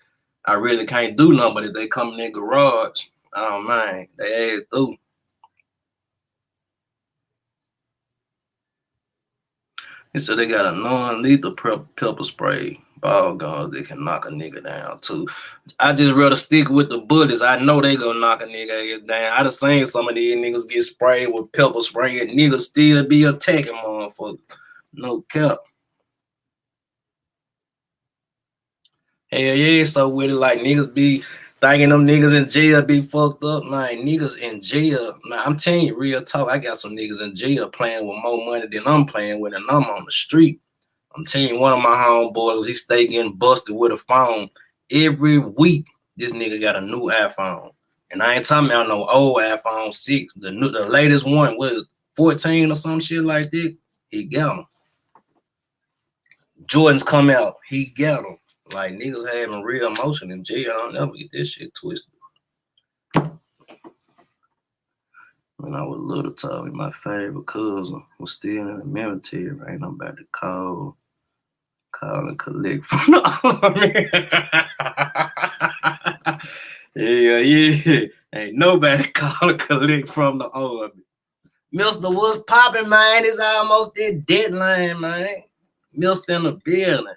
I really can't do nothing. But if they come in the garage, I don't mind. They ass through. He said they got a non-lethal pepper spray ball guns that can knock a nigga down too. I just rather stick with the bullets. I know they gonna knock a nigga ass down. I done seen some of these niggas get sprayed with pepper spray and niggas still be attacking motherfuckers. No cap. Hell yeah, so with it, like niggas be thinking them niggas in jail be fucked up. Like niggas in jail, man, I'm telling you real talk. I got some niggas in jail playing with more money than I'm playing with, and I'm on the street. I'm telling you, one of my homeboys, he stay getting busted with a phone every week. This nigga got a new iPhone, and I ain't talking about no old iPhone 6. The latest one was 14 or some shit like that. He got them. Jordans come out, he got them. Like niggas having real emotion in jail. I don't never get this shit twisted. When I was little, told me my favorite cousin was still in the military. Right, I'm about to call and collect from the army. Yeah. Ain't nobody call and collect from the army. Mister, what's popping, man? It's almost that deadline, man. Mister in the building.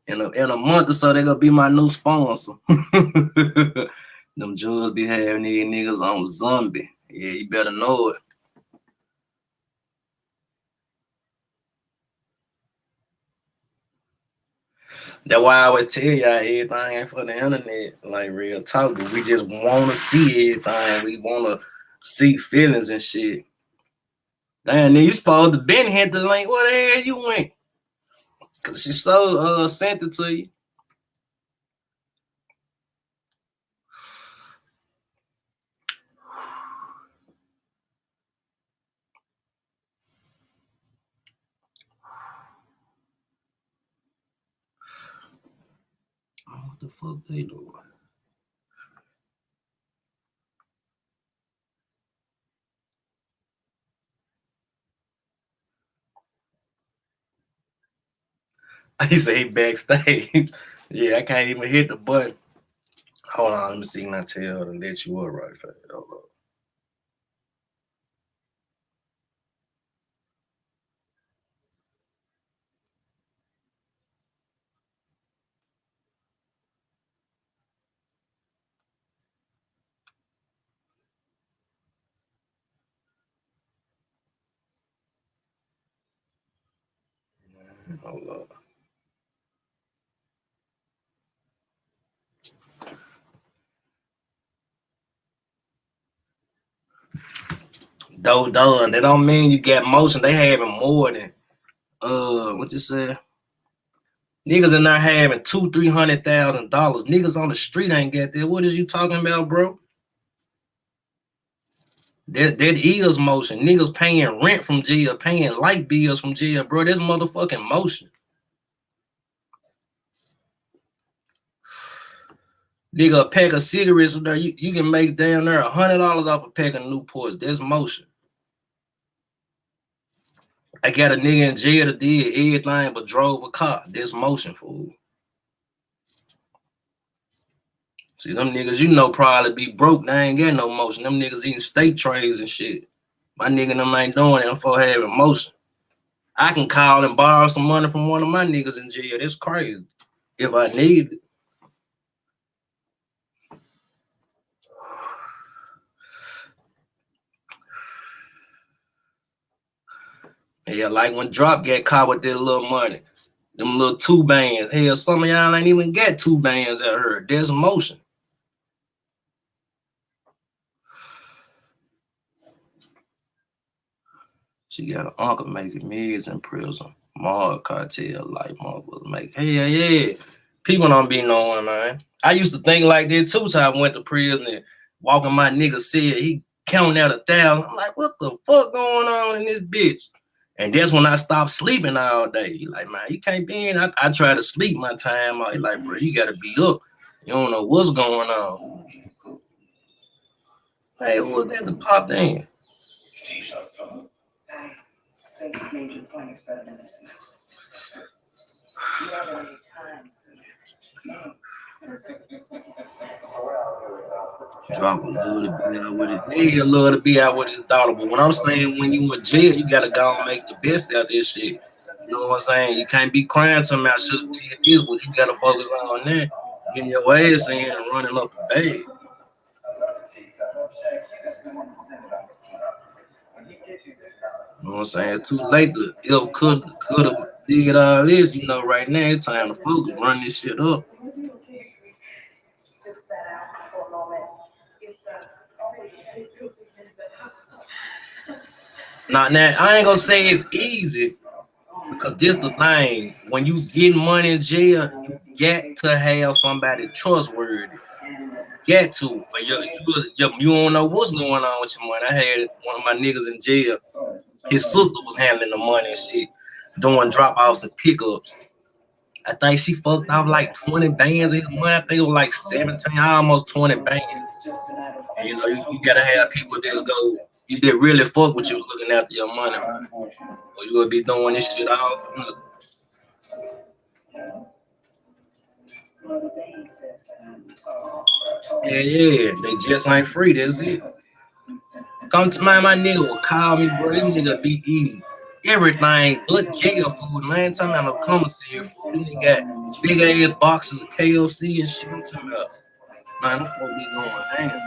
In a month or so, they gonna be my new sponsor. Them judges be having these niggas on zombie. Yeah, you better know it. That's why I always tell y'all everything ain't for the internet, like real talk. But we just want to see everything. We want to see feelings and shit. Damn, you supposed to been hit the link. Where the hell you went? Cause she so sent it to you. What the fuck they doing? He say he backstage. Yeah, I can't even hit the button. Hold on, let me see. Can I tell her to let you up right fast? Hold on. Hold on. Done. That don't mean you get motion. They having more than what you say? Niggas in there having $200,000-$300,000. Niggas on the street ain't got that. What is you talking about, bro? That is motion. Niggas paying rent from jail, paying light bills from jail, bro. That's motherfucking motion. Nigga, a pack of cigarettes, you can make down there $100 off a pack of Newport. That's motion. I got a nigga in jail that did everything but drove a car. That's motion, fool. See, them niggas, you know, probably be broke. They ain't got no motion. Them niggas eating steak trays and shit. My nigga and them ain't doing it. I'm for having motion. I can call and borrow some money from one of my niggas in jail. That's crazy. If I need it. Yeah, like when Drop get caught with that little money. Them little 2 bands. Hell, some of y'all ain't even got 2 bands at her. There's motion. She got an uncle making millions in prison. Mall cartel like motherfuckers make. Hell yeah. People don't be knowing, man. I used to think like that too till I went to prison and walking my nigga said he counting out 1,000. I'm like, what the fuck going on in this bitch? And that's when I stopped sleeping all day. He like, man, you can't be in. I try to sleep my time out. He like, bro, you gotta be up. You don't know what's going on. Hey, who was that that popped in? Drop a love to be out with it. They love to be out with his daughter. But what I'm saying, when you in jail, you gotta go and make the best out of this shit. You know what I'm saying? You can't be crying to me. I should have did this, but you gotta focus on that. Getting your ass in and running up the bag. You know what I'm saying? Too late to ill could have did all this. You know, right now it's time to focus, run this shit up. Now I ain't gonna say it's easy because this the thing. When you get money in jail, you get to have somebody trustworthy. Get to, but you don't know what's going on with your money. I had one of my niggas in jail. His sister was handling the money and shit, doing drop offs and pickups. I think she fucked off like 20 bands in a month. I think it was like 17, almost 20 bands. And you know, you gotta have people that's go, you that really fuck with you looking after your money, man. Or you gonna be doing this shit all for nothing. Yeah, they just ain't free. That's it. Come to my nigga will call me, bro. This nigga be eating everything but jail food. And I ain't talking about no commissary food. This nigga got big ass boxes of KFC and shit. I'm talking about, man, this fuck be going ham.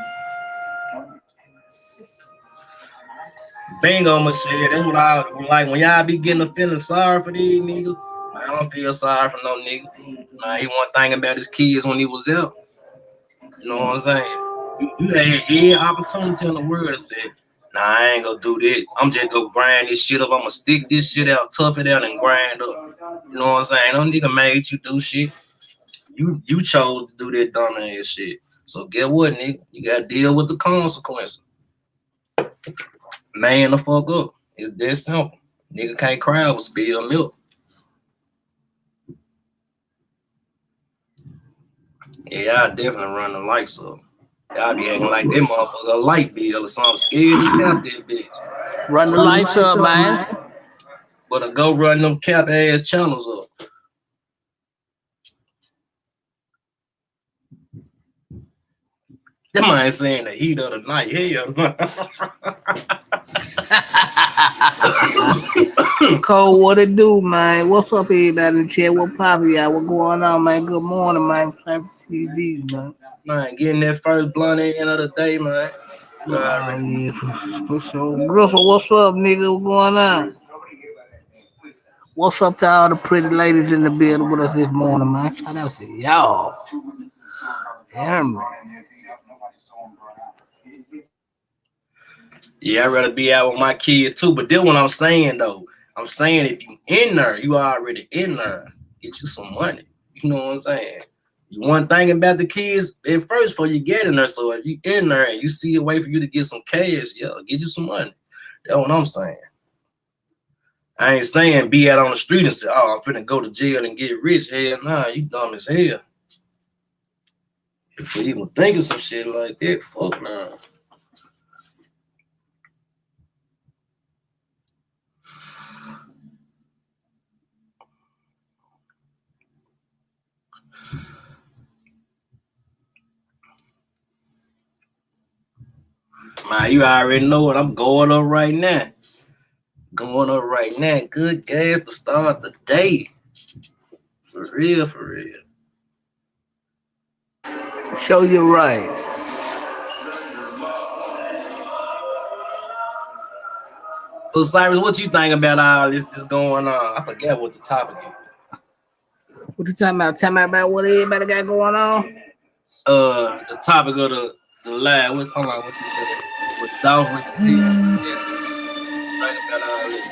Bingo, Michelle. That's what I like when y'all be getting a feeling sorry for these niggas. Man, I don't feel sorry for no nigga. Nah, he wasn't thinking about his kids when he was out. You know what I'm saying? You had every opportunity in the world to say, nah, I ain't gonna do that. I'm just gonna grind this shit up. I'm gonna stick this shit out, tough it out, and grind up. You know what I'm saying? No nigga made you do shit. You chose to do that dumb ass shit. So get what, nigga? You gotta deal with the consequences. Man the fuck up. It's that simple. Nigga can't cry over spilled milk. Yeah, I definitely run the lights up. Y'all be acting like that motherfucker a light bill or something. Scared to tap that bitch. Run the lights up, man. But I go run them cap ass channels up. Them ain't saying the heat of the night. Hell. Cole, what it do, man? What's up, everybody in the chat? What poppin', y'all? What going on, man? Good morning, man. Time for TV, man. Man, getting that first blunt in of the day, man. Oh, yeah, for sure. Griffin, what's up, nigga? What going on? What's up to all the pretty ladies in the building with us this morning, man? Shout out to y'all. Yeah, man. Yeah, I'd rather be out with my kids too. But then what I'm saying though, I'm saying if you in there, you already in there. Get you some money. You know what I'm saying? You want thinking about the kids at first before you get in there. So if you in there and you see a way for you to get some cash, yeah, get you some money. That's what I'm saying. I ain't saying be out on the street and say, oh, I'm finna go to jail and get rich. Hell nah, you dumb as hell. If you even think of some shit like that, fuck nah. Man, you already know what I'm going up right now. Going up right now. Good gas to start the day. For real, for real. Show you right. So Cyrus, what you think about all this going on? I forget what the topic is. What you talking about? Tell me about what everybody got going on. The topic of the live. Hold on, what you said? Without receipt. Yes. Think about all this.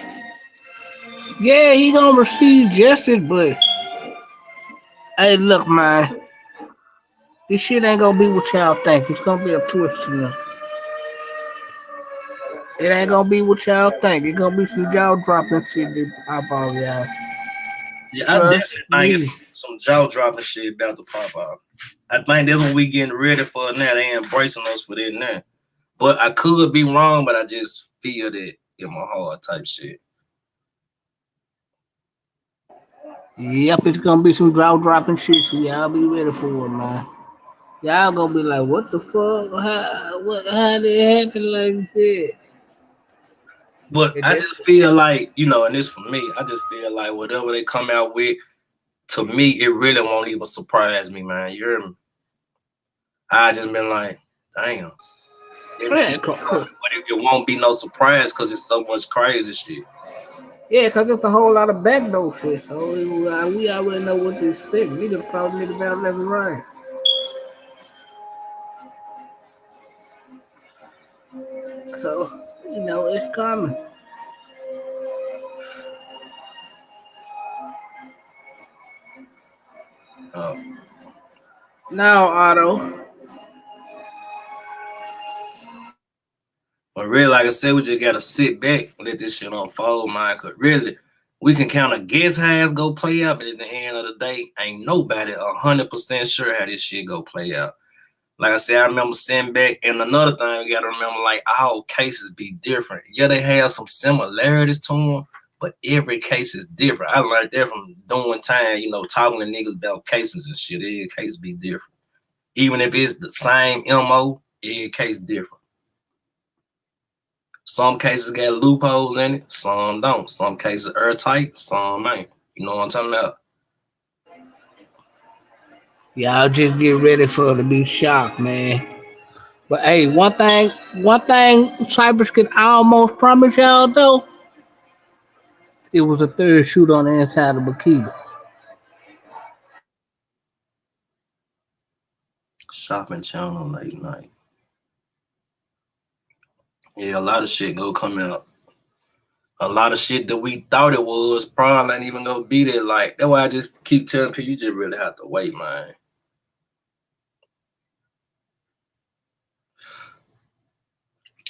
Yeah, he gonna receive justice, but hey, look, man, this shit ain't gonna be what y'all think. It's gonna be a twist, you know. It ain't gonna be what y'all think. It's gonna be some jaw dropping shit that pop off, y'all. Yeah, I definitely Trust think me. it's some jaw dropping shit about to pop out. I think that's what we getting ready for now. They embracing us for that now. But I could be wrong, but I just feel that in my heart type shit. Yep, it's gonna be some jaw dropping shit, so y'all be ready for it, man. Y'all gonna be like, what the fuck? How did it happen like that? But And I that's just feel like, and this for me, I just feel like whatever they come out with, to me, it really won't even surprise me, man. You hear me? I just been like, damn. man, Everything come, but it won't be no surprise because it's so much crazy shit. yeah, cause it's a whole lot of backdoor shit. So we already know what to expect. Niggas probably niggas out left and right. So it's coming. Uh, Now, Otto. but really, like I said, we just gotta sit back and let this shit unfold, man. Cause really, we can kind of guess how it's gonna play out, but at the end of the day, ain't nobody 100% sure how this shit go play out. Like I said, I remember sitting back, and another thing we gotta remember, like all cases be different. Yeah, they have some similarities to them, but every case is different. I learned that from doing time, talking to niggas about cases and shit. Every case be different. Even if it's the same MO, every case different. Some cases got loopholes in it, some don't. Some cases airtight, some ain't. You know what I'm talking about? Y'all just get ready for it to be shocked, man. But hey, one thing Cypress can almost promise y'all though, it was a third shooter on the inside of Makita. Shopping channel late night. Yeah, a lot of shit go come out. A lot of shit that we thought it was probably ain't even gonna be there. Like, that's why I just keep telling people, you just really have to wait, man.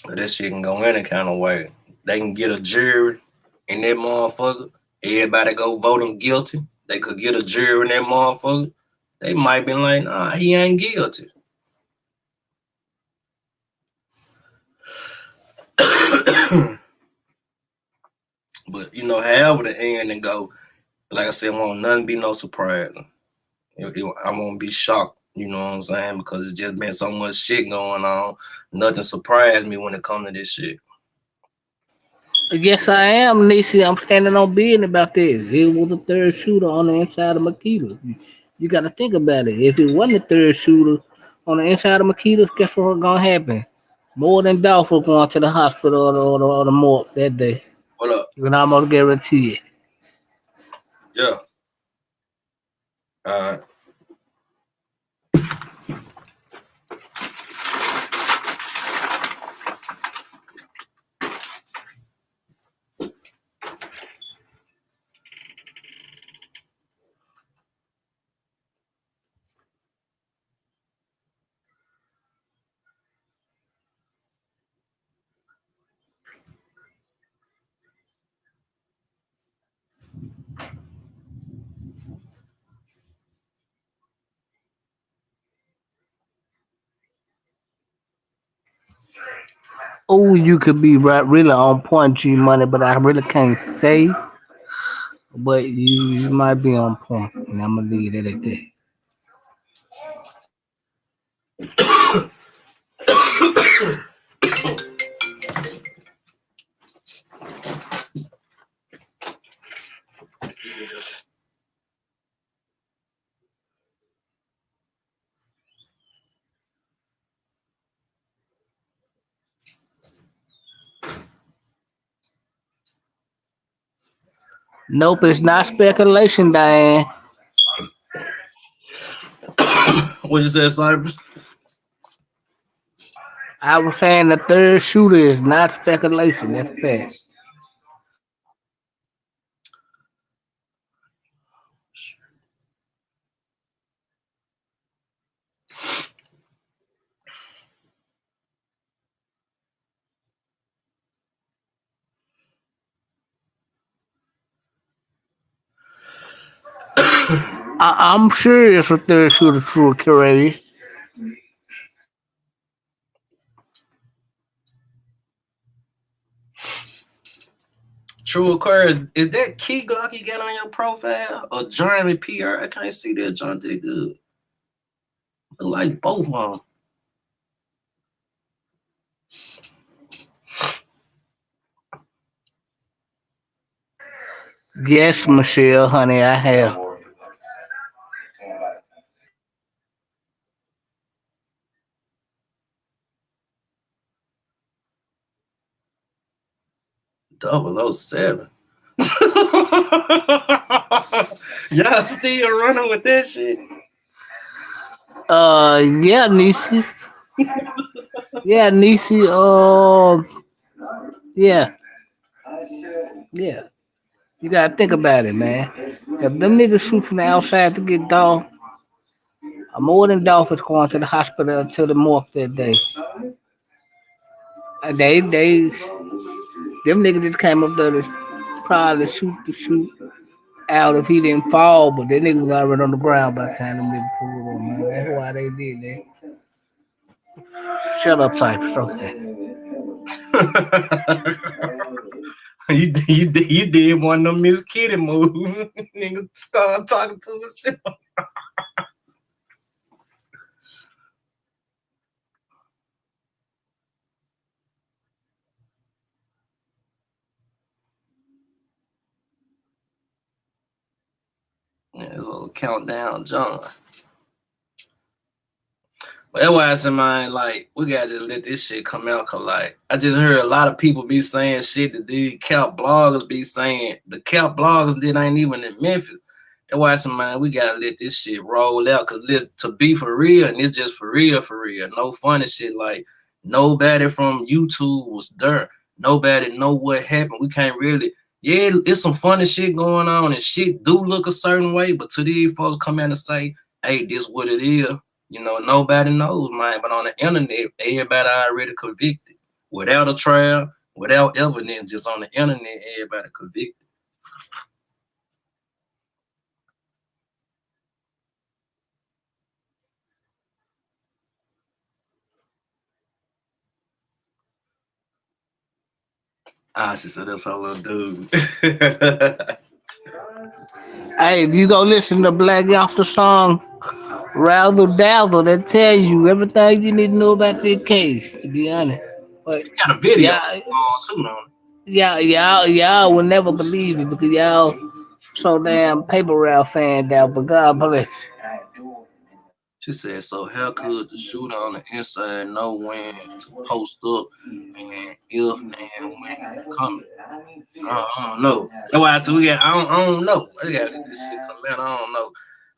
But that shit can go any kind of way. They can get a jury in that motherfucker. Everybody go vote him guilty. They could get a jury in that motherfucker. They might be like, nah, he ain't guilty. But however the ending go, like I said, won't nothing be no surprise. I won't be shocked, you know what I'm saying? Because it's just been so much shit going on. Nothing surprised me when it comes to this shit. Yes, I am, Nisi. I'm standing on being about this. It was a third shooter on the inside of Makita. You got to think about it. If it wasn't a third shooter on the inside of Makita, guess what's gonna happen? More than Dolph going to the hospital or the morgue that day. What up? You can almost guarantee it. Yeah. All right. Oh, you could be right, really on point, G Money, but I really can't say. But you might be on point, and I'm gonna leave it at that. Nope, it's not speculation, Diane. What you said, Cyber? I was saying the third shooter is not speculation. That's fact. I'm sure it's a third shooter true curious. True Aquarius, is that Key Glock you got on your profile? Or Jeremy PR? I can't see that John did good. Look like both of them. Yes, Michelle, honey, I have. Double O 007. Y'all still running with that shit? Yeah, Nisi. Yeah, Nisi. Yeah, yeah. You gotta think about it, man. If them niggas shoot from the outside to get dog, more than Dolphins going to the hospital to the morgue that day. Them niggas just came up there to probably shoot the shoot out if he didn't fall, but that nigga was already on the ground by the time them niggas pulled on, man. That's why they did that. Shut up, Cypress. Okay. You did one of them Miss Kitty moves. Nigga start talking to himself. Yeah, it's a little countdown, John. But that's why I said, man, like, we gotta just let this shit come out, cause like I just heard a lot of people be saying shit that these cap bloggers be saying. The cap bloggers that ain't even in Memphis. That's why I said, man, we gotta let this shit roll out, cause to be for real, and it's just for real, for real. No funny shit. Like nobody from YouTube was there. Nobody know what happened. We can't really. Yeah, it's some funny shit going on, and shit do look a certain way. But to these folks come out and say, "Hey, this what it is." You know, nobody knows, man. But on the internet, everybody already convicted. Without a trial, without evidence, just on the internet, everybody convicted. Ah, she said that's her little dude. Hey, if you go listen to Black Youngster song, Razzle Dazzle, they tell you everything you need to know about this case, to be honest. But Got a video yeah, too, no? y'all will never believe it because y'all so damn paper route fan down, but God bless. She said, so how could the shooter on the inside know when to post up and if and when he coming? I don't know. That's why I said we got. I don't know. I gotta let this shit come out. I don't know.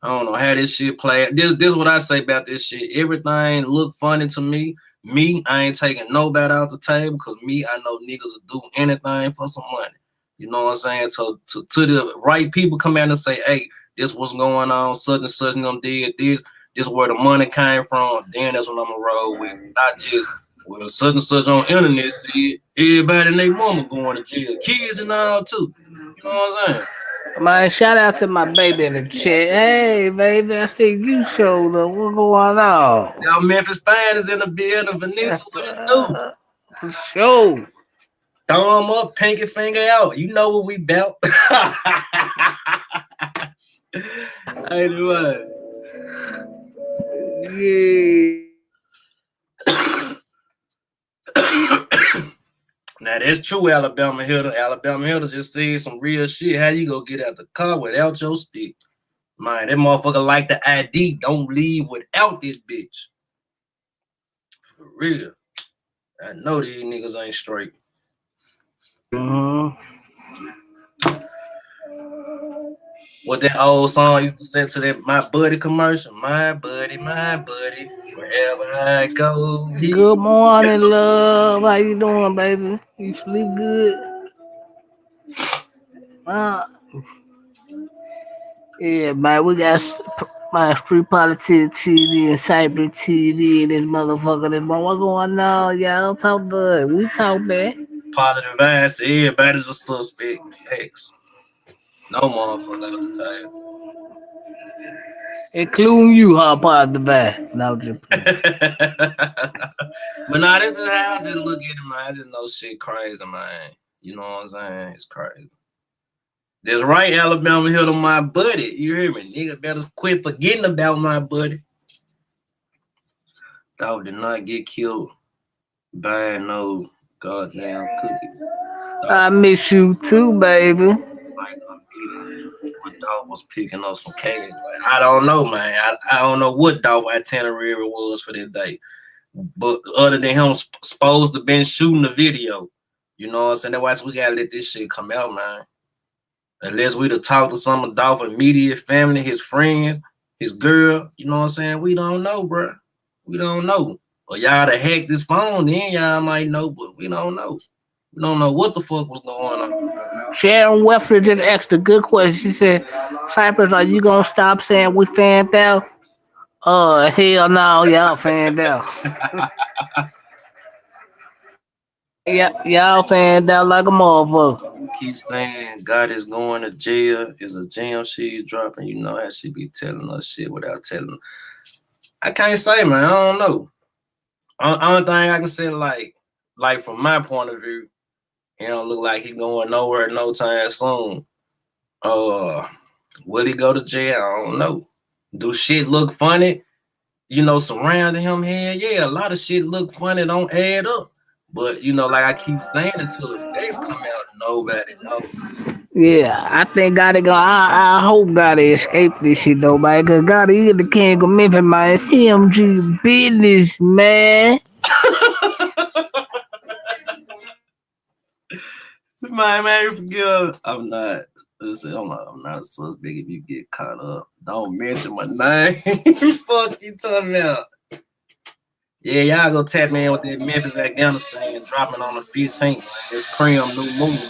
I don't know how this shit play. This what I say about this shit. Everything look funny to me. Me, I ain't taking nobody out the table because me, I know niggas will do anything for some money. You know what I'm saying? So to the right people come out and say, hey, this what's going on, such and such and them did this. This where the money came from. Then that's what I'm gonna roll with. Not just well, such and such on internet said everybody and their mama going to jail, kids and all too. You know what I'm saying? Man, shout out to my baby in the chat. Hey, baby, I see you showed up. What going on? Y'all Memphis fans is in the building. Vanessa, what it do? For sure. Thumb up, pinky finger out. You know what we belt. Anyway. Yeah. Now that's true, Alabama hitter. Alabama hitter just said some real shit. How you go get out the car without your stick? Man, that motherfucker like the ID. Don't leave without this bitch. For real. I know these niggas ain't straight. Mm-hmm. What that old song used to say to that my buddy commercial, my buddy, wherever I go, he. Good morning, love. How you doing, baby? You sleep good? Uh, yeah, man. We got my street politics TV and cyber TV and this motherfucker. This one. What going on, y'all? Talk good. We talk back. Positive vibes. Everybody's a suspect. X. No motherfucker out the table. Including you, huh, part of the back. No, just play. But nah, that's just how I just look at it, man. I just know shit crazy, man. You know what I'm saying? It's crazy. That's right, Alabama hit on my buddy. You hear me? Niggas better quit forgetting about my buddy. Dog did not get killed by no goddamn cookie. Dog I miss you too, baby. like a meeting. My dog was picking up some cash. Like, I don't know, man. I don't know what dog itinerary was for this day. But other than him supposed to been shooting the video. You know what I'm saying? That's why we gotta let this shit come out, man. Unless we to talk to some of Dolph immediate family, his friends, his girl, you know what I'm saying? We don't know, bro. We don't know. Or y'all to hack this phone, then y'all might know, but we don't know. We don't know what the fuck was going on. Sharon Webster just asked a good question. She said, Cypress, are you gonna stop saying we fanned out? Hell no, y'all fanned out. Yeah, y'all fanned out like a motherfucker. Keep saying God is going to jail, is a jam she's dropping. You know how she be telling us shit without telling. I can't say, man. I don't know. Only thing I can say, like from my point of view, he don't look like he going nowhere no time soon. Uh, will he go to jail? I don't know. Do shit look funny? You know, surrounding him here, yeah, a lot of shit look funny, don't add up. But you know, like I keep saying, until the facts come out, nobody knows. Yeah, I think Gotti go. I hope Gotti escape this shit though, man. Cause Gotti is the king of Memphis, man. CMG business, man. Man, forgive. I'm not a suspect if you get caught up. Don't mention my name. Fuck you talking about. Yeah, y'all go tap me in with that Memphis Afghanistan dropping on the 15th, man. It's Cream new movie,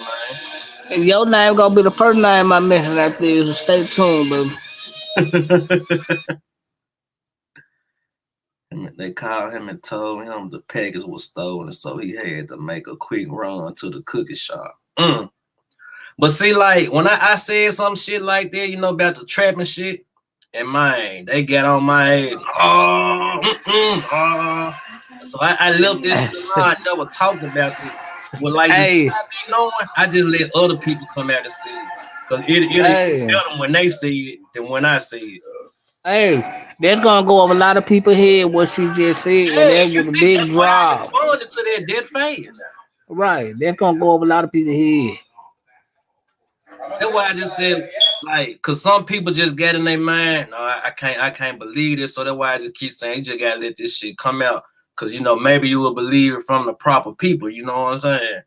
And your name gonna be the first name I mention after this. So stay tuned, baby. man. They called him and told him the package was stolen, so he had to make a quick run to the cookie shop. But see, like when I said some shit like that, you know, about the trapping shit, and man, they get on my head. So I left this shit alone. I never talked about it. Well, like the shit Hey, I be knowing, I just let other people come out and see it. Cause it hey, better when they see it than when I see it. hey. That's gonna go over a lot of people's head what she just said, and Yeah, that you was a see, big that's why I drop. responded to that dead face. Right. That's gonna go over a lot of people's head. That's why I just said, like, cause some people just get in their mind, no, I can't believe this. So that's why I just keep saying, you just gotta let this shit come out. Cause you know, maybe you will believe it from the proper people, you know what I'm saying?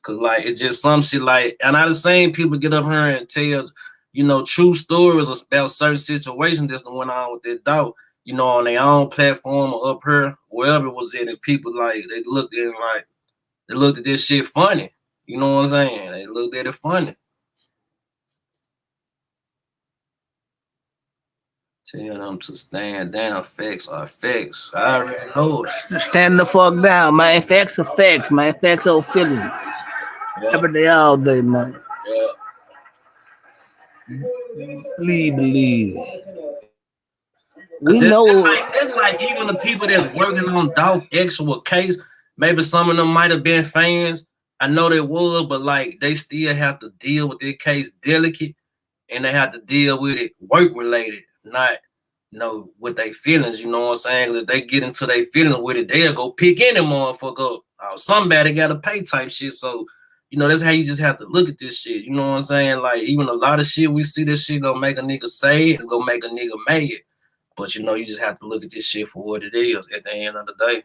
Cause like it's just some shit like, and I the same people get up here and tell, you know, true stories about certain situations that's went on with their dog, you know, on their own platform or up here, wherever it was in, and people like they looked at this shit funny. You know what I'm saying? They looked at it funny. Tell them to stand down. Facts are facts. I already know it. Stand the fuck down, man. Facts are facts, man. Facts are feelings. Yeah, Every day, all day, man. yeah. Believe. Cause We know. that's like even the people that's working on dog actual case, maybe some of them might have been fans. I know they would, but like they still have to deal with their case delicate and they have to deal with it work related, not with their feelings, you know what I'm saying? Cause if they get into their feelings with it, they'll go pick any motherfucker up. Somebody gotta pay type shit. So, you know, that's how you just have to look at this shit. You know what I'm saying? Like even a lot of shit we see this shit gonna make a nigga say it's gonna make a nigga mad. But you know, you just have to look at this shit for what it is at the end of the day.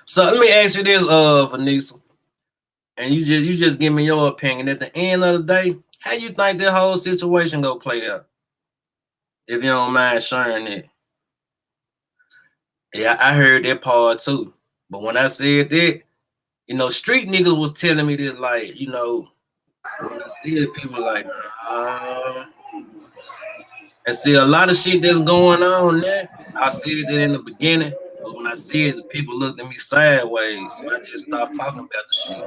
So let me ask you this, Vanessa, and you just give me your opinion. At the end of the day, how you think that whole situation gonna play out? If you don't mind sharing it. Yeah, I heard that part too. But when I said that, street niggas was telling me that, like, when I see it, people like, nah. And see a lot of shit that's going on there. I said that in the beginning, but when I see it, the people looked at me sideways. So I just stopped talking about the shit.